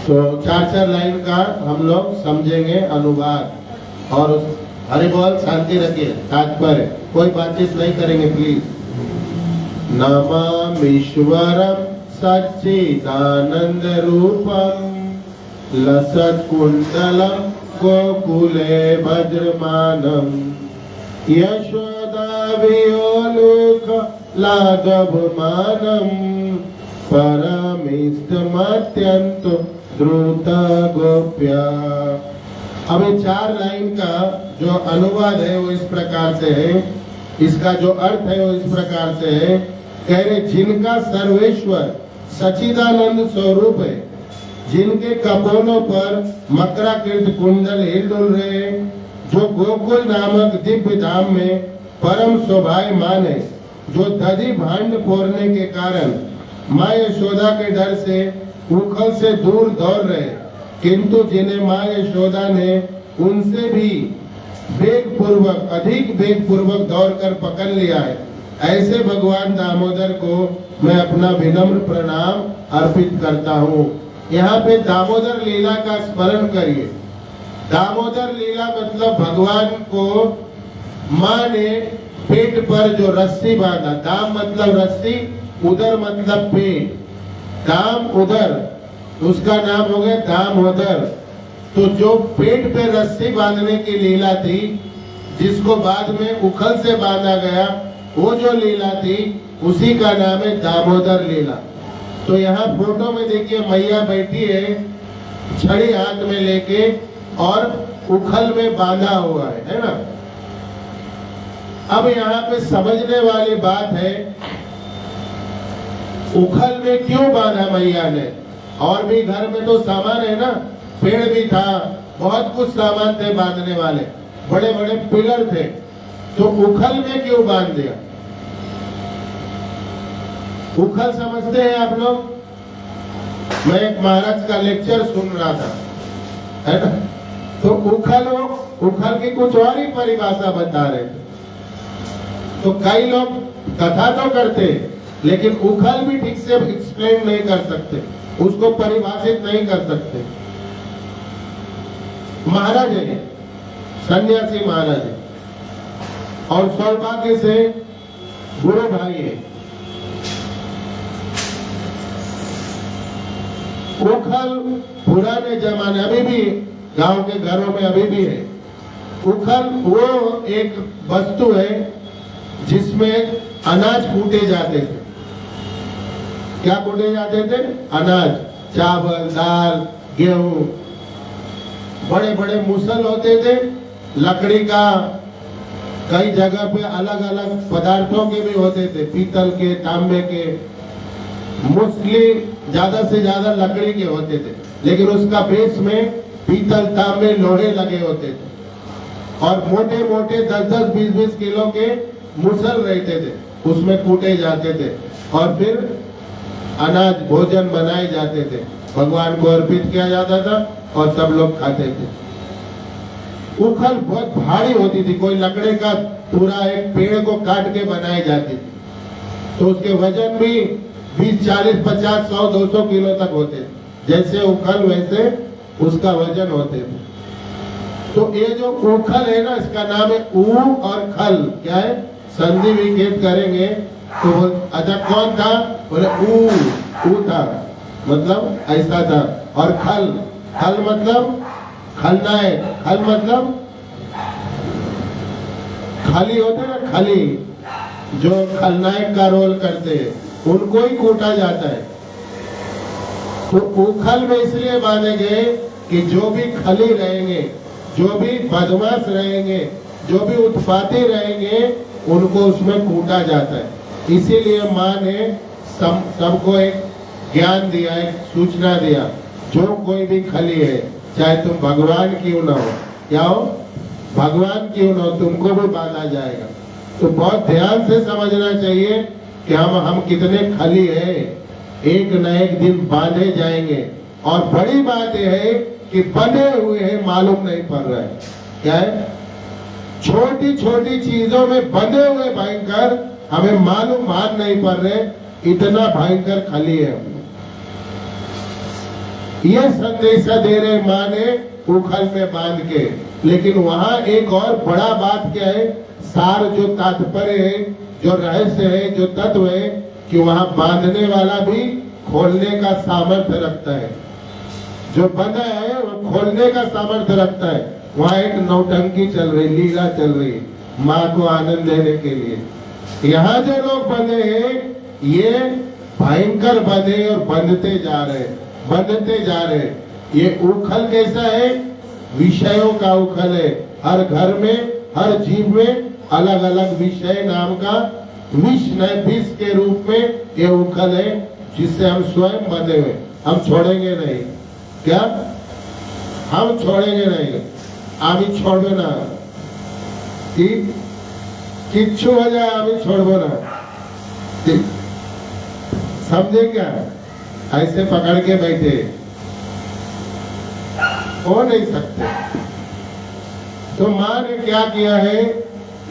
तो 4-4 लाइन का हम लोग समझेंगे अनुवाद। और हरि बोल, शांति रखिए, तात्पर्य कोई बातचीत नहीं करेंगे प्लीज। नमामीश्वरम सच्चिदानंद रूपम लसत कुंडलम गोकुले भद्रमानम यशोदा वियोलुक लाघवमानम परमिष्टमत्यंत द्रुत गोप्या। अब ये 4 लाइन का जो अनुवाद है वो इस प्रकार से है, इसका जो अर्थ है वो इस प्रकार से है। कह रहे जिनका सर्वेश्वर सच्चिदानंद स्वरूप है, जिनके कपोलों पर मकराकृत कुंडल हिल डुल रहे, जो गोकुल नामक दिव्य धाम में परम शोभायमान है, जो दधि भांड फोड़ने के कारण माँ यशोदा के डर से उखल से दूर दौड़ रहे, किंतु जिन्हें माँ यशोदा ने उनसे भी अधिक वेग पूर्वक दौड़कर पकड़ लिया है, ऐसे भगवान दामोदर को मैं अपना विनम्र प्रणाम अर्पित करता हूँ। यहाँ पे दामोदर लीला का स्मरण करिए। दामोदर लीला मतलब भगवान को माँ ने पेट पर जो रस्सी बांधा, दाम मतलब रस्सी, उदर मतलब पेट, दाम उदर, उसका नाम हो गया दामोदर। तो जो पेट पे रस्सी बांधने की लीला थी, जिसको बाद में उखल से बांधा गया, वो जो लीला थी उसी का नाम है दामोदर लीला। तो यहाँ फोटो में देखिए मैया बैठी है, छड़ी हाथ में लेके और उखल में बांधा हुआ है ना। अब यहाँ पे समझने वाली बात है, उखल में क्यों बांधा मैया ने? और भी घर में तो सामान है ना, पेड़ भी था, बहुत कुछ सामान थे बांधने वाले, बड़े बड़े पिलर थे, तो उखल में क्यों बांध दिया? उखल समझते हैं आप लोग? मैं एक महाराज का लेक्चर सुन रहा था, है ना, तो उखल की कुछ और ही परिभाषा बता रहे थे। तो कई लोग कथा तो करते लेकिन उखल भी ठीक से एक्सप्लेन नहीं कर सकते, उसको परिभाषित नहीं कर सकते। महाराज है, सन्यासी महाराज है, और सौभाग्य से गुरु भाई है। उखल पुराने जमाने, अभी भी गांव के घरों में अभी भी है। उखल वो एक वस्तु है जिसमें अनाज कूटे जाते थे। क्या कूटे जाते थे? अनाज, चावल, दाल, गेहूं। बड़े बड़े मुसल होते थे लकड़ी का, कई जगह पे अलग अलग पदार्थों के भी होते थे, पीतल के, तांबे के। मोस्टली ज्यादा से ज्यादा लकड़ी के होते थे, लेकिन उसका बेस में पीतल, तांबे, लोहे लगे होते थे। और मोटे मोटे 10-10, 20-20 किलो के मुसल रहते थे, उसमें कूटे जाते थे और फिर अनाज, भोजन बनाए जाते थे, भगवान को अर्पित किया जाता था और सब लोग खाते थे। उखल बहुत भारी होती थी, कोई लकड़े का पूरा एक पेड़ को काट के बनाई जाती थी, तो उसके वजन भी 20, 40, 50, 100, 200 किलो तक होते थे। जैसे उखल वैसे उसका वजन होते थे। तो ये जो उखल है ना, इसका नाम है ऊ और खल। क्या है? संधि विच्छेद करेंगे तो अच्छा कौन था? बोले ऊ था, मतलब ऐसा था। और खल, खल मतलब खलनायक, खल मतलब खाली होते ना, खाली जो खलनायक का रोल करते हैं, उनको ही कूटा जाता है। तो उखल में इसलिए बांधे गए कि जो भी खली रहेंगे, जो भी बदमाश रहेंगे, जो भी उत्पाती रहेंगे, उनको उसमें कूटा जाता है। इसीलिए माँ ने सबको एक ज्ञान दिया, एक सूचना दिया, जो कोई भी खली है, चाहे तुम भगवान क्यों ना हो, क्या हो? भगवान क्यों ना हो, तुमको भी बांधा जाएगा। तो बहुत ध्यान से समझना चाहिए कि हम कितने खली है, एक न एक दिन बांधे जाएंगे। और बड़ी बात यह है कि बने हुए हैं, मालूम नहीं पड़ रहा है। क्या है? छोटी छोटी चीजों में बंधे हुए भयंकर, हमें मालूम भान नहीं पड़ रहे, इतना भयंकर खली है। ये संदेशा दे रहे माँ ने उखल में बांध के। लेकिन वहाँ एक और बड़ा बात क्या है? सार जो तात्पर्य है, जो रहस्य है, जो तत्व है, कि वहाँ बांधने वाला भी खोलने का सामर्थ्य रखता है। जो बंधा है वो खोलने का सामर्थ्य रखता है। वहाँ एक नौटंकी चल रही, लीला चल रही, माँ को आनंद देने के लिए। यहाँ जो लोग बंधे हैं, ये भयंकर बंधे और बंधते जा रहे, बंधते जा रहे। ये उखल कैसा है? विषयों का उखल है। हर घर में, हर जीव में अलग अलग विषय नाम का विष के रूप में ये उखल है, जिससे हम स्वयं बंधे हुए। हम छोड़ेंगे नहीं। क्या? हम छोड़ेंगे नहीं। আমি छोड़बे ना, किच्छु हो जाए আমি छोड़बो ना। समझे क्या? ऐसे पकड़ के बैठे हो नहीं सकते। तो माँ ने क्या किया है?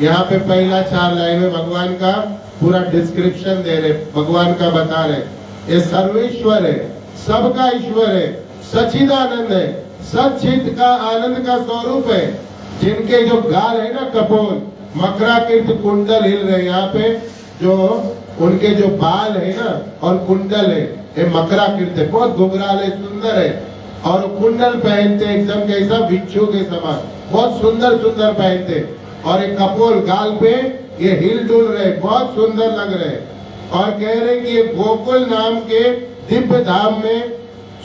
यहाँ पे पहला 4 लाइन में भगवान का पूरा डिस्क्रिप्शन दे रहे, भगवान का बता रहे। ये सर्वेश्वर है, सबका ईश्वर है, सच्चिदानंद है, सच्चित का आनंद का स्वरूप है। जिनके जो गाल है ना, कपोल, मकराकृत कुंडल हिल रहे, यहाँ पे जो उनके जो बाल है ना और कुंडल है, ये मकराकृत है, बहुत घुंघराल है, सुंदर है। और कुंडल पहनते एकदम कैसा? बिच्छू के समान, बहुत सुंदर सुंदर पहनते। और एक कपोल गाल पे ये हिल डुल रहे, बहुत सुंदर लग रहे। और कह रहे कि ये गोकुल नाम के दिव्य धाम में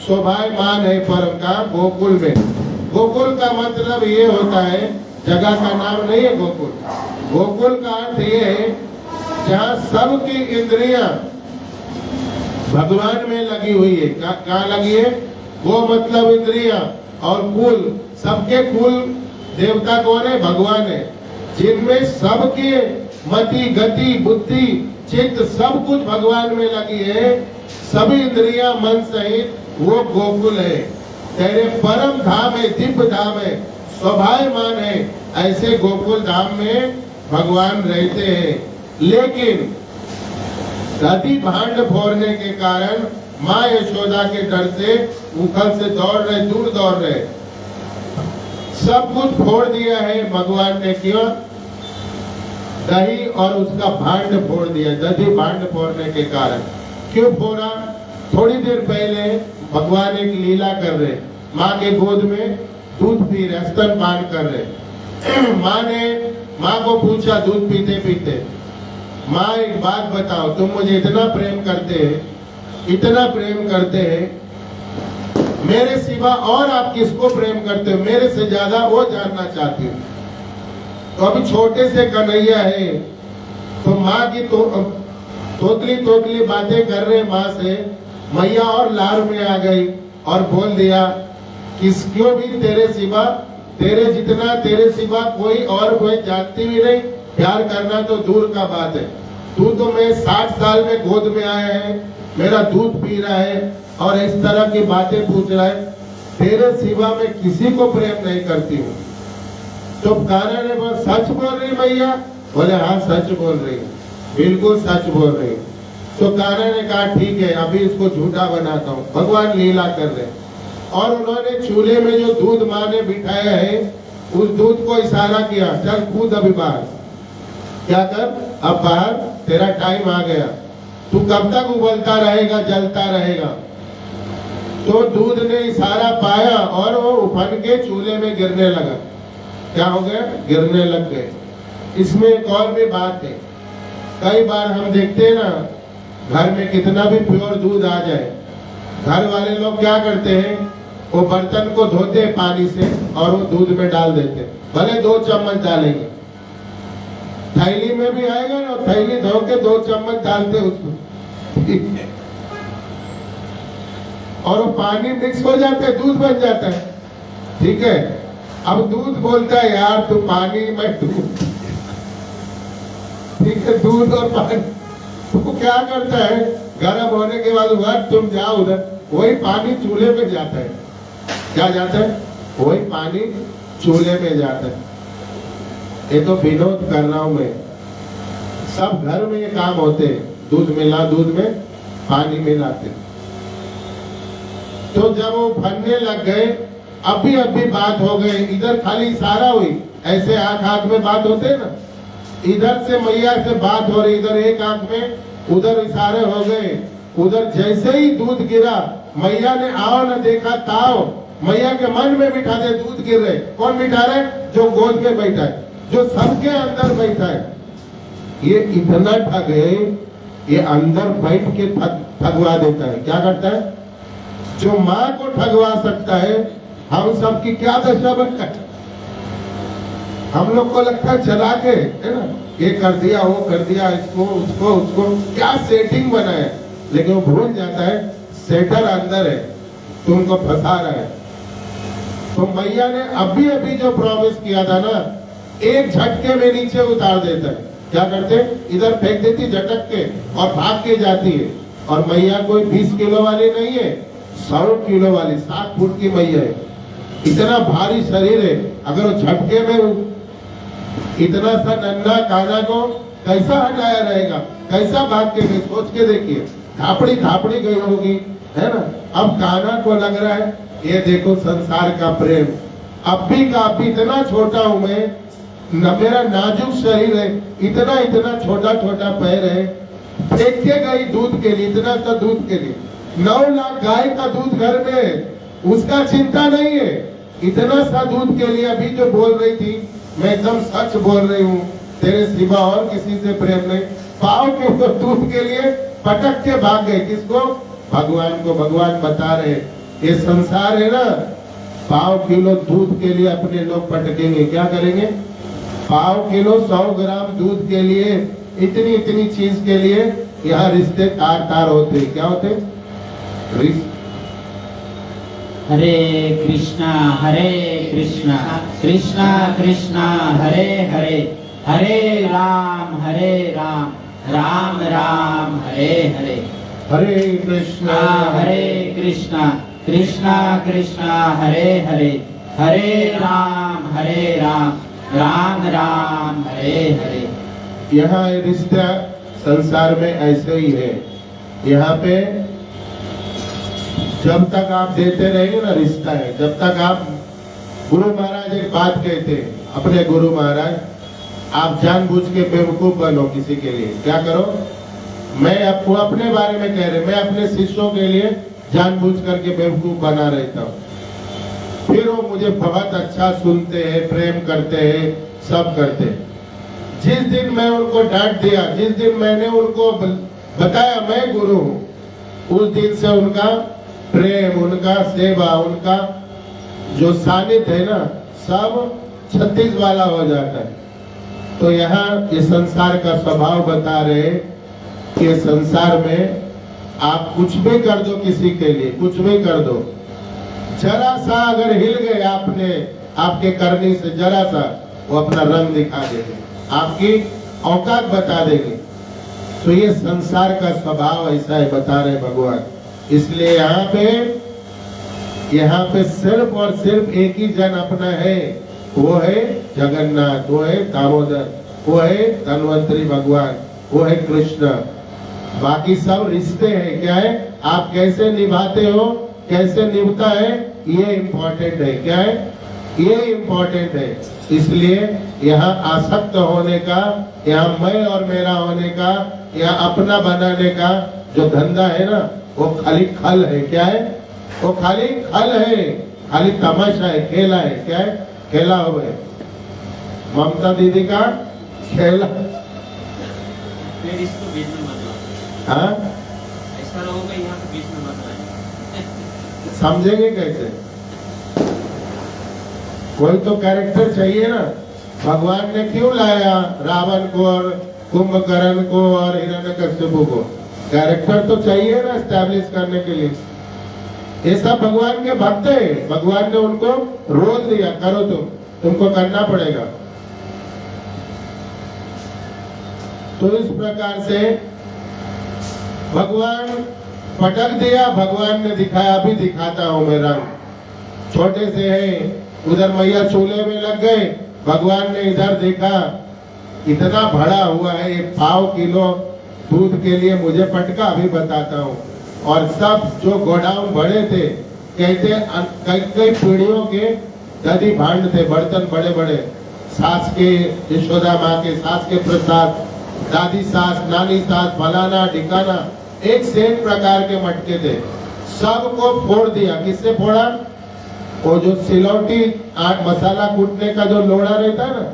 शोभायमान है, परम का गोकुल में। गोकुल का मतलब ये होता है, जगह का नाम नहीं है गोकुल। गोकुल का अर्थ ये है जहाँ सबकी इंद्रियां भगवान में लगी हुई है। कहाँ लगी है? गो मतलब इंद्रियां, और कुल, सबके कुल देवता कौन है? भगवान है। जिनमें सबके मति, गति, बुद्धि, चित्त सब कुछ भगवान में लगी है, सभी इंद्रियां मन सहित, वो गोकुल है। तेरे परम धाम है, दिव्य धाम है, शोभायमान है। ऐसे गोकुल धाम में भगवान रहते हैं। लेकिन दधी भांड फोड़ने के कारण माँ यशोदा के डर से उखल से दौड़ रहे, दूर दौड़ रहे। सब कुछ फोड़ दिया है भगवान ने। क्यों? दही और उसका भांड फोड़ दिया, दधी भांड फोड़ने के कारण। क्यों फोड़ा? थोड़ी देर पहले भगवान एक लीला कर रहे, माँ के गोद में दूध पी रहे, स्तनपान कर रहे। माँ ने माँ को पूछा दूध पीते पीते, माँ एक बात बताओ, तुम मुझे इतना प्रेम करते हैं, इतना प्रेम करते हैं, मेरे सिवा और आप किसको प्रेम करते हो, मेरे से ज्यादा वो जानना चाहती हूँ। तो अभी छोटे से कन्हैया है, तो माँ की तोतली तोतली बातें कर रहे माँ से, मैया और लार में आ गई और बोल दिया किसको भी तेरे सिवा, तेरे जितना तेरे सिवा कोई और कोई जानती भी नहीं, प्यार करना तो दूर का बात है। तू तो मैं 60 साल में गोद में आया है, मेरा दूध पी रहा है और इस तरह की बातें पूछ रहा है, तेरे सिवा मैं किसी को प्रेम नहीं करती हूँ। तो कान्हा ने बोला सच बोल रही मैया? बोले हाँ सच बोल रही, बिल्कुल सच बोल रही। तो कान्हा ने कहा ठीक है, अभी इसको झूठा बनाता हूँ। भगवान लीला कर रहे और उन्होंने चूल्हे में जो दूध माँ ने बिठाया है, उस दूध को इशारा किया, चल कूद अभी बाहर, क्या कर अब बाहर, तेरा टाइम आ गया, तू कब तक उबलता रहेगा, जलता रहेगा। तो दूध ने इशारा पाया और वो उफन के चूल्हे में गिरने लगा। क्या हो गया? गिरने लग गए। इसमें एक और भी बात है, कई बार हम देखते हैं ना, घर में कितना भी प्योर दूध आ जाए, घर वाले लोग क्या करते हैं, वो बर्तन को धोते हैं पानी से और वो दूध में डाल देते हैं, भले 2 चम्मच डालेंगे, थैली में भी आएगा ना, थैली धो के 2 चम्मच डालते उसमें और वो पानी मिक्स हो जाता है, दूध बन जाता है। ठीक है, अब दूध बोलता है यार तू पानी मैं दूध, ठीक है, दूध और पानी, तो क्या करता है, गर्म होने के बाद वह तुम जाओ उधर, वही पानी चूल्हे में जाता है। क्या जाता है? वही पानी चूल्हे में जाता है। ये तो विनोद कर रहा हूं मैं, सब घर में ये काम होते हैं, दूध मिला, दूध में पानी मिलाते। तो जब वो बनने लग गए, अभी अभी बात हो गई, इधर खाली इशारा हुई, ऐसे आंख में बात होते ना, इधर से मैया से बात हो रही, इधर एक आंख में, उधर इशारे हो गए। उधर जैसे ही दूध गिरा, मैया ने आओ न देखा ताओ, मैया के मन में बिठा दे दूध गिर रहे। कौन बिठा रहे? जो गोद में बैठा है, जो सबके अंदर बैठा है। ये इतना ठग है, ये अंदर बैठ के ठगवा देता है। क्या करता है? जो माँ को ठगवा सकता है, हम सबकी क्या दशा बनता है। हम लोग को लगता है चला के, है ना, ये कर दिया, वो कर दिया, इसको उसको उसको क्या सेटिंग बनाए, लेकिन वो भूल जाता है सेटर अंदर है, तुमको फंसा रहा है। तो मैया ने अभी अभी जो प्रॉमिस किया था ना, एक झटके में नीचे उतार देता है। क्या करते? इधर फेंक देती झटक के और भाग के जाती है। और मैया कोई 20 किलो वाली नहीं है, 100 किलो वाली, 7 फुट की मैया है। इतना भारी शरीर है, अगर वो झटके में इतना सा नन्हा कान्हा को कैसा हटाया रहेगा, कैसा भाग के गई, सोच के देखिए, थापड़ी थापड़ी गई होगी, है ना। अब कान्हा को लग रहा है ये देखो संसार का प्रेम, अब भी काफी, इतना छोटा हूं मैं, न मेरा नाजुक शरीर है, इतना इतना छोटा छोटा पैर है, फेंक के गई दूध के लिए, इतना सा दूध के लिए। 9 लाख गाय का दूध घर में है, उसका चिंता नहीं है, इतना सा दूध के लिए अभी जो बोल रही थी, मैं एकदम सच बोल रही हूँ, तेरे सिवा और किसी से प्रेम नहीं, पाव के दूध के लिए पटक के भाग गए। किसको? भगवान को। भगवान बता रहे ये संसार है ना, पाव किलो दूध के लिए अपने लोग पटकेंगे, क्या करेंगे? पाव किलो 100 ग्राम दूध के लिए, इतनी इतनी चीज के लिए यहाँ रिश्ते तार तार होते। क्या होते? हरे कृष्णा कृष्णा कृष्णा हरे हरे, हरे राम राम राम हरे हरे। हरे कृष्णा कृष्णा कृष्णा हरे हरे, हरे राम राम राम हरे हरे। यहाँ रिश्ता संसार में ऐसे ही है। यहाँ पे जब तक आप देते रहेंगे ना, रिश्ता है। जब तक आप, गुरु महाराज एक बात कहते हैं, अपने गुरु महाराज, आप जानबूझ के बेवकूफ बनो किसी के लिए। क्या करो? मैं आपको अपने बारे में कह रहे, मैं अपने शिष्यों के लिए जानबूझ करके बेवकूफ बना रहता हूँ। फिर वो मुझे बहुत अच्छा सुनते हैं, प्रेम करते हैं, सब करते हैं। जिस दिन मैं उनको डांट दिया, जिस दिन मैंने उनको बताया मैं गुरु हूँ, उस दिन से उनका प्रेम, उनका सेवा, उनका जो सानिध्य है ना, सब 36 वाला हो जाता है। तो यहाँ ये संसार का स्वभाव बता रहे कि संसार में आप कुछ भी कर दो किसी के लिए, कुछ भी कर दो, जरा सा अगर हिल गए आपने, आपके करने से जरा सा, वो अपना रंग दिखा देंगे, आपकी औकात बता देंगे। तो ये संसार का स्वभाव ऐसा है, बता रहे भगवान। इसलिए यहाँ पे सिर्फ और सिर्फ एक ही जन अपना है, वो है जगन्नाथ, वो है दामोदर, वो है धन्वंतरी भगवान, वो है कृष्ण। बाकी सब रिश्ते हैं। क्या है? आप कैसे निभाते हो, कैसे निभता है, ये इम्पोर्टेंट है। क्या है? ये इम्पोर्टेंट है। इसलिए यहाँ आसक्त होने का, यहाँ मैं और मेरा होने का, यहाँ अपना बनाने का जो धंधा है ना, वो खाली खल है। क्या है? वो खाली खल है, खाली तमाशा है, खेला है। क्या है? खेला हो गए। ममता दीदी का खेला। फिर इसको बीच में मत लाओ। हाँ, ऐसा रहोगे यहाँ पे बीच में मत लाओ। समझेंगे कैसे? कोई तो कैरेक्टर चाहिए ना। भगवान ने क्यों लाया रावण को और कुंभकर्ण को और हिरण्यकश्यपु को? कैरेक्टर तो चाहिए ना एस्टैब्लिश करने के लिए। ये सब भगवान के भक्त है। भगवान ने उनको रोल दिया, करो तुमको करना पड़ेगा। तो इस प्रकार से भगवान पटक दिया, भगवान ने दिखाया, अभी दिखाता हूं मैं रंग। छोटे से है, उधर मैया चूल्हे में लग गए, भगवान ने इधर देखा, इतना भरा हुआ है, 1 किलो दूध के लिए मुझे पटका, अभी बताता हूँ। और सब जो गोडाउन बड़े थे, कहते कई पीढ़ियों के दधी भांड थे, बर्तन बड़े बड़े, सास के, यशोदा माँ के, सास के प्रसाद, दादी सास, नानी सास, फलाना ढिकाना, एक से एक प्रकार के मटके थे। सबको फोड़ दिया। किससे फोड़ा? वो जो सिलौटी आट मसाला कूटने का जो लोड़ा रहता है ना,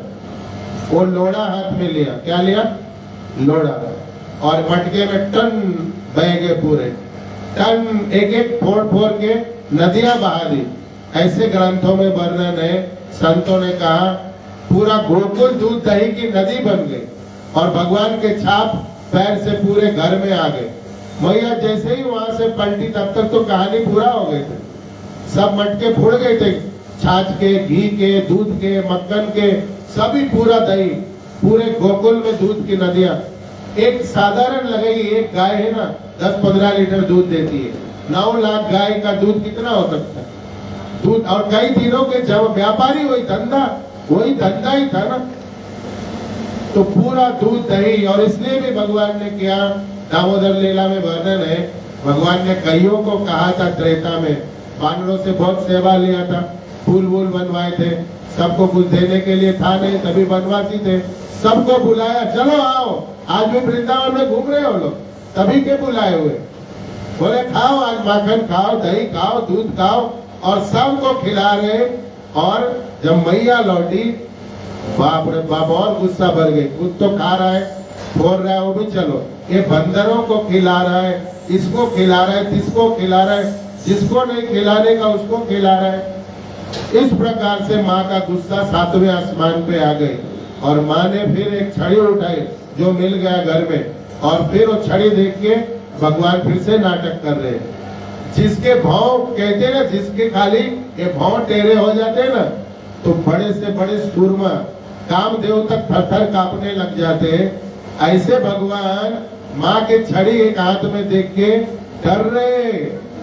वो लोड़ा हाथ में लिया। क्या लिया? लोड़ा। और मटके में टन बह गए, पूरे टन, एक एक फोड़ फोड़ के नदियां बहा दी। ऐसे ग्रंथों में वर्णन है, संतों ने कहा पूरा गोकुल दूध दही की नदी बन गई और भगवान के छाप पैर से पूरे घर में आ गए। मैया जैसे ही वहां से पलटी, तब तक तो कहानी पूरा हो गई थी। सब मटके फूट गए थे, छाछ के, घी के, दूध के, मक्खन के, सभी पूरा दही, पूरे गोकुल में दूध की नदियां। एक साधारण लगेगी, एक गाय है ना 10-15 लीटर दूध देती है। 9 लाख गाय का दूध कितना हो सकता है? दूध। और कई दिनों के जब व्यापारी वही धंधा ही था ना। तो पूरा दूध दही। और इसलिए भी भगवान ने किया, दामोदर लीला में वर्णन है, भगवान ने कईयों को कहा था त्रेता में, वानरों से बहुत सेवा लिया था, फूल वूल बनवाए थे, सबको कुछ देने के लिए था नहीं, तभी बनवाती थे। सबको बुलाया, चलो आओ, आज भी वृंदावन में घूम रहे हो लोग, तभी के बुलाए हुए। बोले खाओ, आज माखन खाओ, दही खाओ, दूध खाओ, और सबको खिला रहे। और जब मैया लौटी, बाप रे बाप, और गुस्सा भर गई। खुद तो खा रहा है, फोड़ रहा है, वो भी चलो, ये बंदरों को खिला रहा है, इसको खिला रहा है, किसको खिला रहा है, जिसको नहीं खिलाने का उसको खिला रहा है। इस प्रकार से माँ का गुस्सा 7वें आसमान पे आ गई। और माँ ने फिर एक छड़ी उठाई जो मिल गया घर में, और फिर वो छड़ी देख के भगवान फिर से नाटक कर रहे हैं। जिसके भाव कहते ना, जिसके खाली ये भाव टेढ़े हो जाते ना, तो बड़े से बड़े सूरमा कामदेव तक थर-थर कांपने लग जाते हैं। ऐसे भगवान माँ के छड़ी एक हाथ में देख के डर रहे।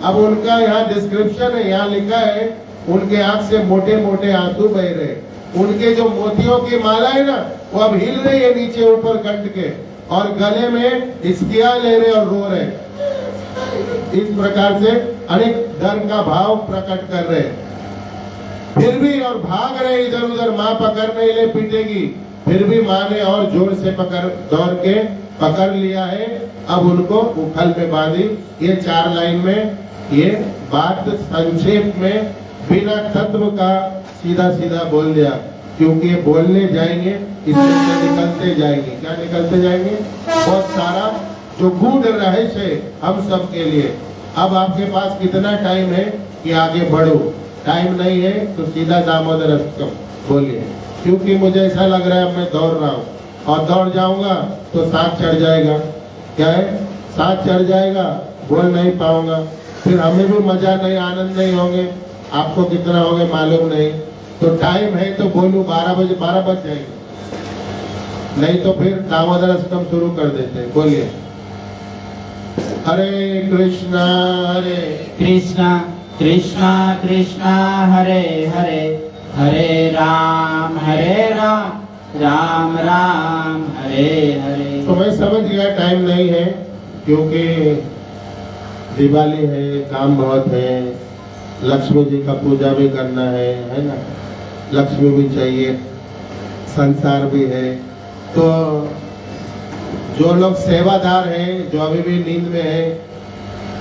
अब उनका यहाँ डिस्क्रिप्शन है, यहाँ लिखा है, उनके आंख से मोटे मोटे आंसू बह रहे। उनके जो मोतियों की माला है ना, वो अब हिल रही है नीचे ऊपर कंठ के, और गले में इसकिया ले रहे और रो रहे। इस प्रकार से अनेक डर का भाव प्रकट कर रहे, फिर भी और भाग रहे इधर उधर। माँ पकड़ने के लिए पीटेगी, फिर भी माँ ने और जोर से दौड़ के पकड़ लिया है। अब उनको उखल में बांधी। ये 4 लाइन में ये बात संक्षेप में बिना तत्व का सीधा सीधा बोल दिया, क्योंकि ये बोलने जाएंगे इसमें निकलते जाएंगे। क्या निकलते जाएंगे? बहुत सारा जो गूढ़ रहस्य है हम सब के लिए। अब आपके पास कितना टाइम है कि आगे बढ़ो? टाइम नहीं है तो सीधा दामोदर अष्टकम बोलिए, क्योंकि मुझे ऐसा लग रहा है मैं दौड़ रहा हूँ और दौड़ जाऊंगा तो सांस चढ़ जाएगा। क्या है? सांस चढ़ जाएगा, बोल नहीं पाऊंगा, फिर हमें भी मजा नहीं, आनंद नहीं होंगे, आपको कितना होंगे मालूम नहीं। तो टाइम है तो बोलूं 12 बजे, 12 बज जाएंगे, नहीं तो फिर दामोदर अष्टकम शुरू कर देते हैं। बोलिए हरे कृष्णा कृष्णा कृष्णा कृष्णा हरे हरे, हरे राम राम राम हरे हरे। तो मैं समझ गया टाइम नहीं है, क्योंकि दिवाली है, काम बहुत है, लक्ष्मी जी का पूजा भी करना है ना, लक्ष्मी भी चाहिए, संसार भी है। तो जो लोग सेवादार हैं, जो अभी भी नींद में है,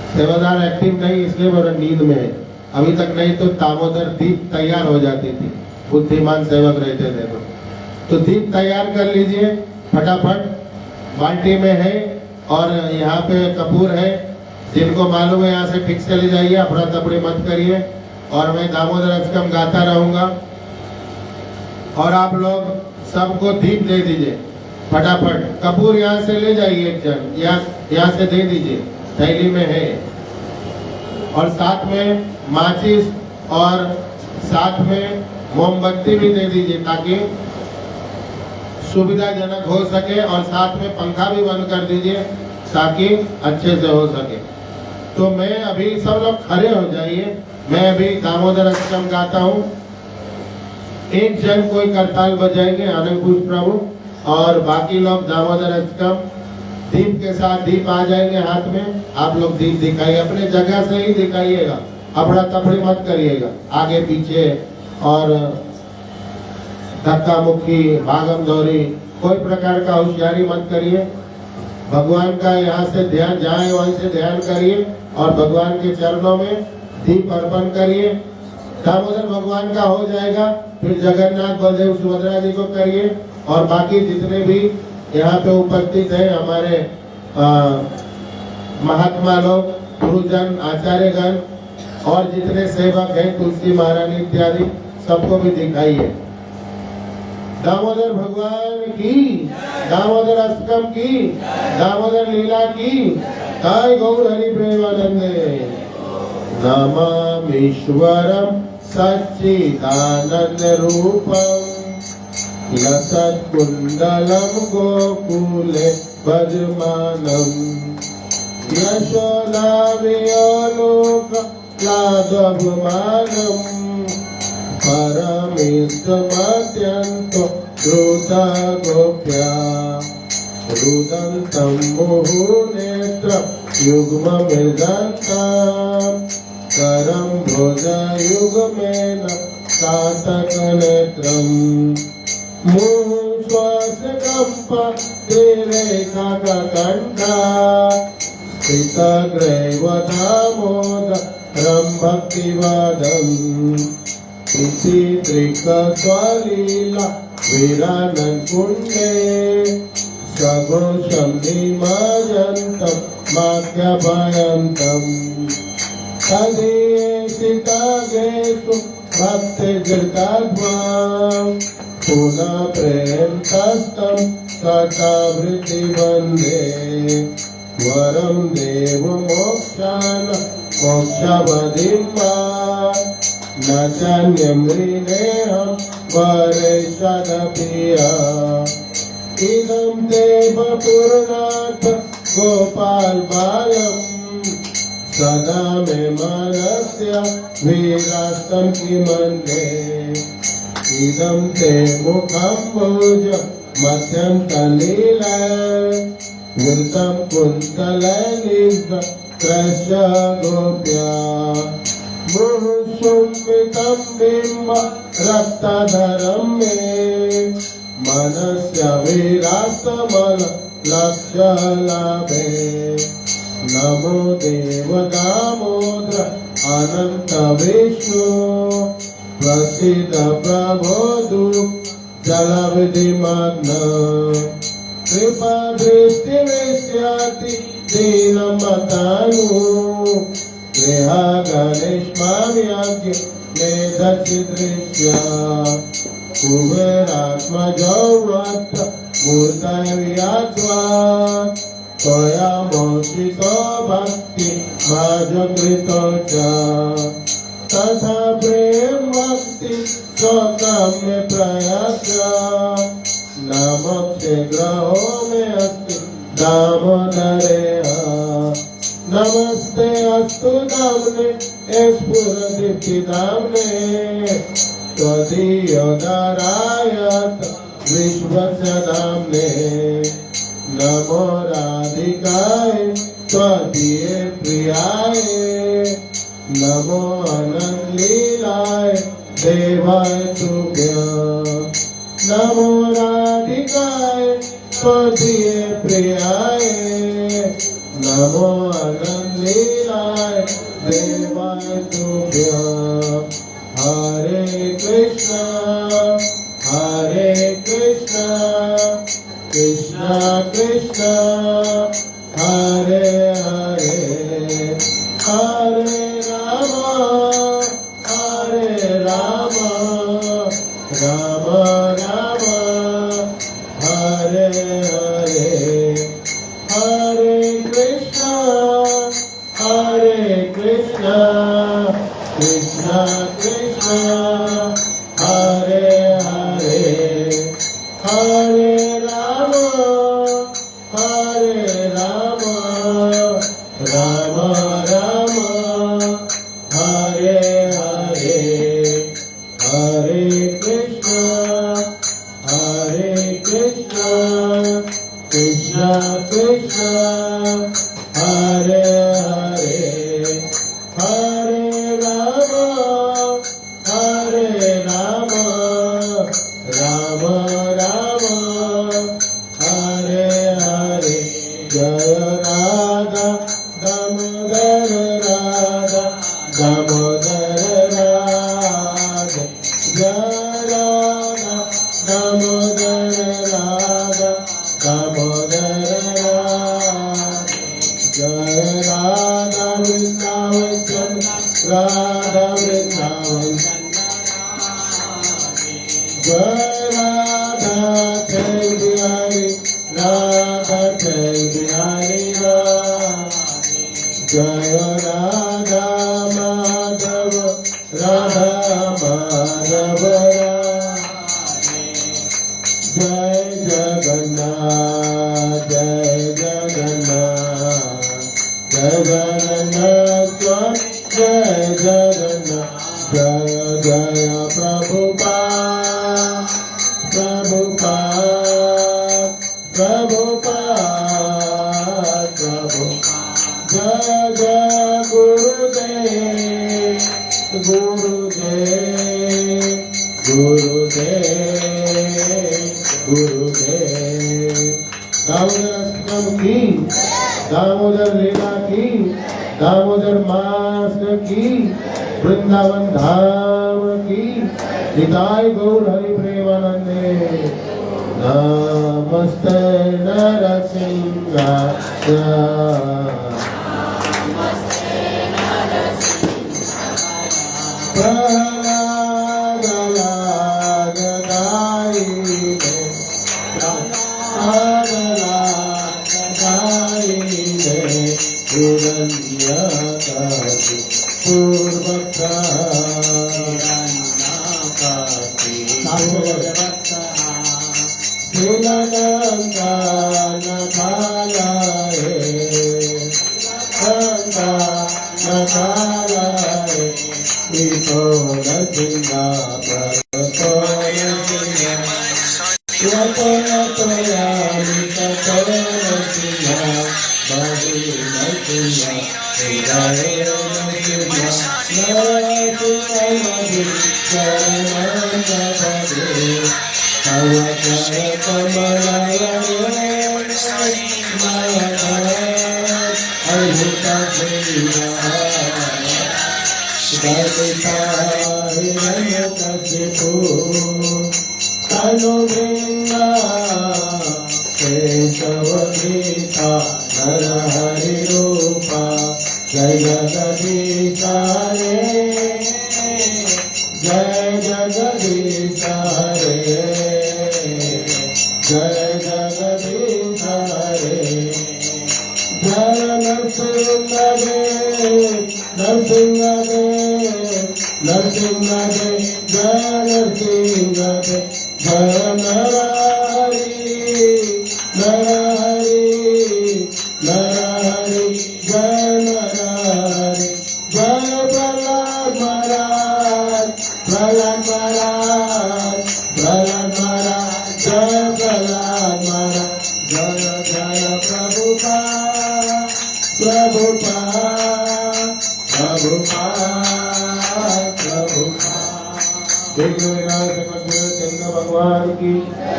सेवादार एक्टिव नहीं इसलिए वो नींद में है, अभी तक नहीं तो दामोदर दीप तैयार हो जाती थी, बुद्धिमान सेवक रहते थे तो दीप तैयार कर लीजिए फटाफट, बाल्टी में है और यहाँ पे कपूर है। जिनको मालूम है यहाँ से ठीक से ले जाइए, अफरा तफड़ी मत करिए, और मैं दामोदर अष्टकम गाता रहूंगा और आप लोग सबको दीप दे दीजिए फटाफट। कपूर यहाँ से ले जाइए, एक जन यहाँ से दे दीजिए, थैली में है, और साथ में माचिस और साथ में मोमबत्ती भी दे दीजिए ताकि सुविधाजनक हो सके, और साथ में पंखा भी बंद कर दीजिए ताकि अच्छे से हो सके। तो मैं अभी, सब लोग खड़े हो जाइए, मैं अभी दामोदर अष्टकम गाता हूँ। एक जन कोई करताल बजाएंगे आनंद पुष्प प्रभु, और बाकी लोग दामोदर अष्टकम दीप के साथ, दीप आ जाएंगे हाथ में, आप लोग दीप दिखाइए, अपने जगह से ही दिखाइएगा, अफड़ा तफड़ी मत करिएगा आगे पीछे और धक्का मुक्की, भागम दौड़ी, कोई प्रकार का होशियारी मत करिए। भगवान का यहाँ से ध्यान, जहाँ वहीं से ध्यान करिए और भगवान के चरणों में दीप अर्पण करिए। दामोदर भगवान का हो जाएगा, फिर जगन्नाथ बलदेव सुभद्रा जी को करिए, और बाकी जितने भी यहाँ पे उपस्थित हैं हमारे महात्मा लोग, गुरुजन, आचार्यगण और जितने सेवक हैं, तुलसी महारानी इत्यादि, सबको भी दिखाइए। दामोदर भगवान की, दामोदर अष्टकम की, दामोदर लीला की, जय गौर हरि प्रेमानंदे। नमामीश्वरम सच्चिदानंद रूपम लसत्कुंडलम गोकुले भजमानम यशोदा वियोलोक लादभमानम परमेष्टमत्यन्तो द्रुता गोप्या रुदन्तं मुहुनेत्र युग्ममृदन्तं करं भुजयुग्मेन सातकनेत्रम् मुहुश्वासकम्पा तिरेकाकण्ठा स्थितग्रैवदामोदरं भक्तिवादम् इति त्रिकस्वलीला विरानकुण्डे सघोषं निमज्जन्तं माख्यापयन्तम् तदीयसितागेषु भक्तिजृतात्मां पुनः प्रेमतस्तं सतावृत्ति वन्दे वरं देवमोक्षान् मोक्षवधिं वा न चान्यमृणेऽहं वरेशदपिया इदं देवपूर्णाथ गोपाल बालम् सदा मे मनस्य वीरास्तं किमन्ये इदं ते मुखं भुज मध्यं तलीला वृतं कुन्तलनिभृत्य गोप्या मुहुसुमितं बिम्ब रक्तधरं मे मनस्य वीरास्तमल लक्ष्य लाभे नमो देव दामोदर अनंत विष्णु प्रसिद्ध प्रभो दुख जलविधिमग्न कृपा दृष्टि विष्याति दीनमतानु गणेशमाव्याज्ञ मेधसि दृश्य कुबेरात्मजौवत् मूर्तव्यात्वा त्वया मोचितो भक्ति माजकृतो च तथा प्रेम भक्ति स्वकाम्य प्रयास नामक ग्रहो में अस्ति दामोदरे नमस्ते अस्तु दामने स्फुरदीप्ति दामने त्वदीयोदारायत विश्वस्य दामने नमो राधिकाय त्वदीये प्रियाय नमो अनंत लीलाय देवाय तुभ्यं नमो राधिकाय त्वदीये प्रियाय नमो अनंत लीलाय देवाय तुभ्यं हरे कृष्णा कृष्णा कृष्णा हरे हरे हरे राम राम राम हरे हरे हरे कृष्णा कृष्णा कृष्णा हरे हरे हरे राम राम राम हरे हरे हरे कृष्णा कृष्णा कृष्णा हरे हरे हरे राम राम राम हरे हरे जय राधा दामोदर राधा दामोदर राधा जय राधा दामोदर राधा दामोदर राधा जय राधा वृंदावन चंद्र राधा वृंदावन जय राधा जय बिहारी राधा जय बिहारी जय राधा माधव राधा माधव जय जगन्नाथ जय जगन्नाथ जय जगन्नाथ जय जगन्नाथ जय जय प्रभुपाद प्रभुपाद प्रभुपाद प्रभुपाद जय जय गुरुदेव गुरुदेव गुरुदेव गुरुदेव दामोदर अष्टकम की दामोदर लीला की दामोदर मास की वृंदावन धाम की निताय गौर हरि प्रेमानंदे नमस्ते नरसिंहाय नरहरि रूपा जय जगदीश रे जय जगदीश रे जय जगदीश रे जय नरसिंह देव नरसिंह देव नरसिंह देव जय नरसिंह देव जय नरहरि नरहरि नरहरि जय नरहरि जय प्रहलाद महाराज प्रहलाद महाराज प्रहलाद महाराज जय प्रहलाद महाराज जय जय प्रभुपाद प्रभुपाद प्रभुपाद प्रभुपाद चंद्र भगवान की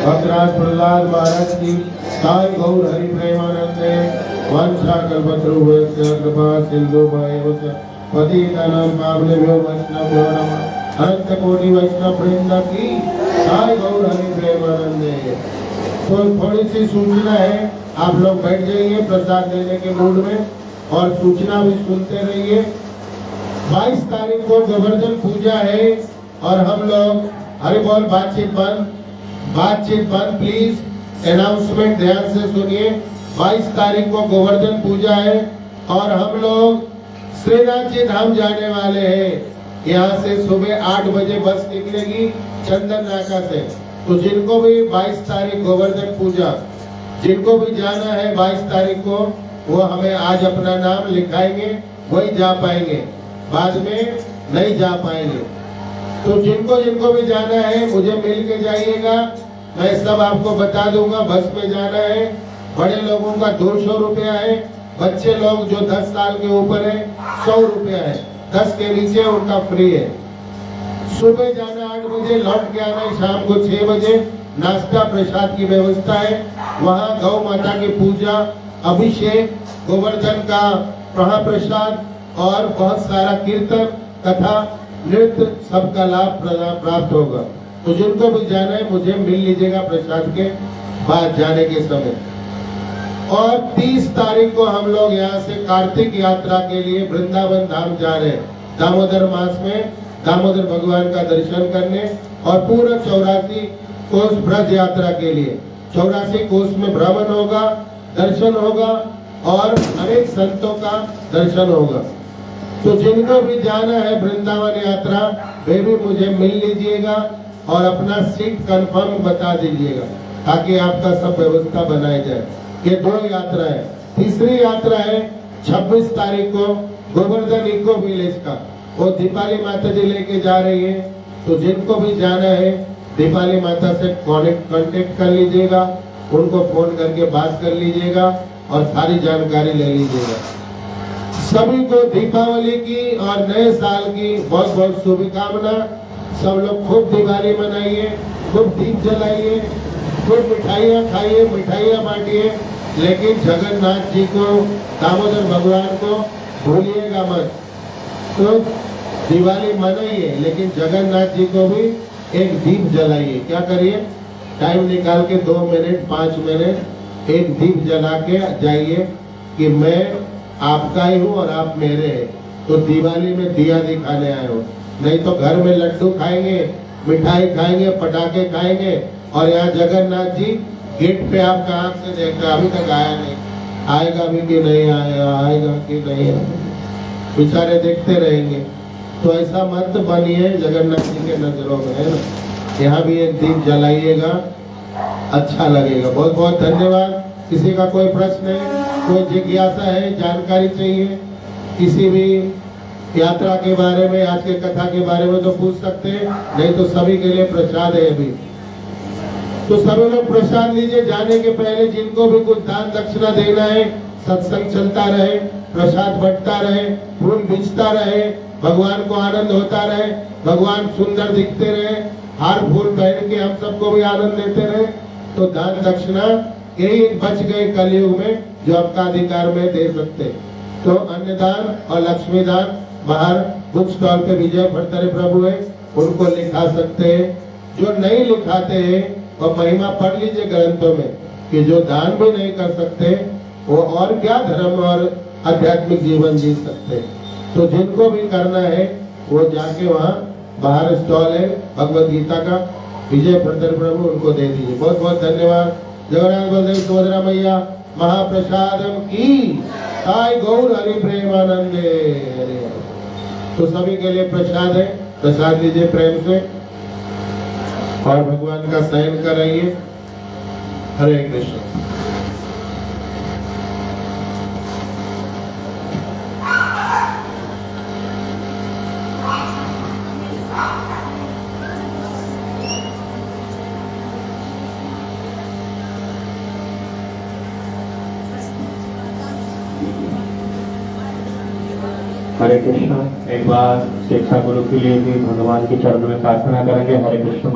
भद्राज प्रहलाद महाराज की साई गौर हरि प्रेमानंदे वंशा कल्पतरुभ्यश्च कृपा सिंधुभ्यैव च पतितानां पावनेभ्यो वैष्णवेभ्यो नमः अनंत कोटि वैष्णव वृंद की साई गौर हरि प्रेमानंदे। तो थोड़ी सी सूचना है, आप लोग बैठ जाइए प्रसाद देने के मूड में और सूचना भी सुनते रहिए। 22 तारीख को गोवर्धन पूजा है और हम लोग हरि बोल बातचीत बंद प्लीज अनाउंसमेंट ध्यान से सुनिए। 22 तारीख को गोवर्धन पूजा है और हम लोग श्रीनाथ जी धाम जाने वाले हैं। यहाँ से सुबह 8 बजे बस निकलेगी चंदन नाका से। तो जिनको भी 22 तारीख गोवर्धन पूजा जिनको भी जाना है 22 तारीख को वो हमें आज अपना नाम लिखाएंगे, वही जा पाएंगे, बाद में नहीं जा पाएंगे। तो जिनको जिनको भी जाना है मुझे मिल के जाइएगा, मैं सब आपको बता दूंगा। बस में जाना है, बड़े लोगों का 200 रुपया है, बच्चे लोग जो 10 साल के ऊपर है 100 रुपया है, 10 के नीचे उनका फ्री है। सुबह जाना 8 बजे, लौट के आना है शाम को 6 बजे। नाश्ता प्रसाद की व्यवस्था है, वहाँ गौ माता की पूजा, अभिषेक, गोवर्धन का महाप्रसाद और बहुत सारा कीर्तन कथा नृत्य सबका लाभ प्राप्त होगा। तो जिनको भी जाना है मुझे मिल लीजिएगा प्रसाद के बाद जाने के समय। और 30 तारीख को हम लोग यहाँ से कार्तिक यात्रा के लिए वृंदावन धाम जा रहे हैं। दामोदर मास में दामोदर भगवान का दर्शन करने और पूरा 84 कोस ब्रज यात्रा के लिए 84 कोस में भ्रमण होगा, दर्शन होगा और अनेक संतों का दर्शन होगा। तो जिनको भी जाना है वृंदावन यात्रा वे भी मुझे मिल लीजिएगा और अपना सीट कंफर्म बता दीजिएगा ताकि आपका सब व्यवस्था बनाई जाए। ये 2 यात्रा है। तीसरी यात्रा है 26 तारीख को गोवर्धन इको विलेज का, वो दीपाली माता जी लेके जा रही है। तो जिनको भी जाना है दीपाली माता से कांटेक्ट कर लीजिएगा, उनको फोन करके बात कर लीजिएगा और सारी जानकारी ले लीजिएगा। सभी को दीपावली की और नए साल की बहुत बहुत शुभकामना। सब लोग खूब दिवाली मनाइए, खूब दीप जलाइए, खूब मिठाइयाँ खाइए, मिठाइयाँ बांटिए, लेकिन जगन्नाथ जी को, दामोदर भगवान को भूलिएगा मत। तो दिवाली मनाइए लेकिन जगन्नाथ जी को भी एक दीप जलाइए। क्या करिए, टाइम निकाल के 2 मिनट 5 मिनट एक दीप जला के जाइए कि मैं आपका ही हूँ और आप मेरे हैं। तो दिवाली में दिया दिखाने आए हो, नहीं तो घर में लड्डू खाएंगे, मिठाई खाएंगे, पटाखे खाएंगे और यहाँ जगन्नाथ जी गेट पे आपका आंख से देख रहा, अभी तक आया नहीं, आएगा भी कि नहीं आएगा, आएगा कि नहीं आएगा, बेचारे देखते रहेंगे। तो ऐसा मत बनिए जगन्नाथ जी के नजरों में, है ना। यहाँ भी एक दीप जलाइएगा, अच्छा लगेगा। बहुत बहुत धन्यवाद। किसी का कोई प्रश्न है, कोई जिज्ञासा है, जानकारी चाहिए किसी भी यात्रा के बारे में, आज के कथा के बारे में तो पूछ सकते हैं, नहीं तो सभी के लिए प्रसाद है अभी। तो सभी लोग प्रसाद लीजिए। जाने के पहले जिनको भी कुछ दान दक्षिणा देना है, सत्संग चलता रहे, प्रसाद बंटता रहे, फूल बिछता रहे, भगवान को आनंद होता रहे, भगवान सुंदर दिखते रहे, हार फूल पहन के हम सबको भी आनंद देते रहे। तो दान दक्षिणा यही बच गए कलयुग में जो आपका अधिकार में दे सकते। तो अन्नदान और लक्ष्मी दान बाहर बुक स्टॉल पे विजय भट्टरे प्रभु है, उनको लिखा सकते हैं। जो नहीं लिखाते हैं और महिमा पढ़ लीजिए ग्रंथों में कि जो दान भी नहीं कर सकते वो और क्या धर्म और आध्यात्मिक जीवन जी सकते हैं। तो जिनको भी करना है वो जाके वहाँ बाहर स्टॉल है भगवद गीता का, विजय प्रदर प्रभु उनको दे दीजिए। बहुत बहुत धन्यवाद। जगन्नाथ बलदेव सुभद्रा मैया महाप्रसादम की साई गौर हरि प्रेमानंदे। तो सभी के लिए प्रसाद है, प्रसाद लीजिए प्रेम से और भगवान का शयन कराइए। हरे कृष्ण। हरे कृष्ण। एक बार शिक्षा गुरु के लिए भी भगवान के चरणों में प्रार्थना करेंगे। हरे कृष्ण।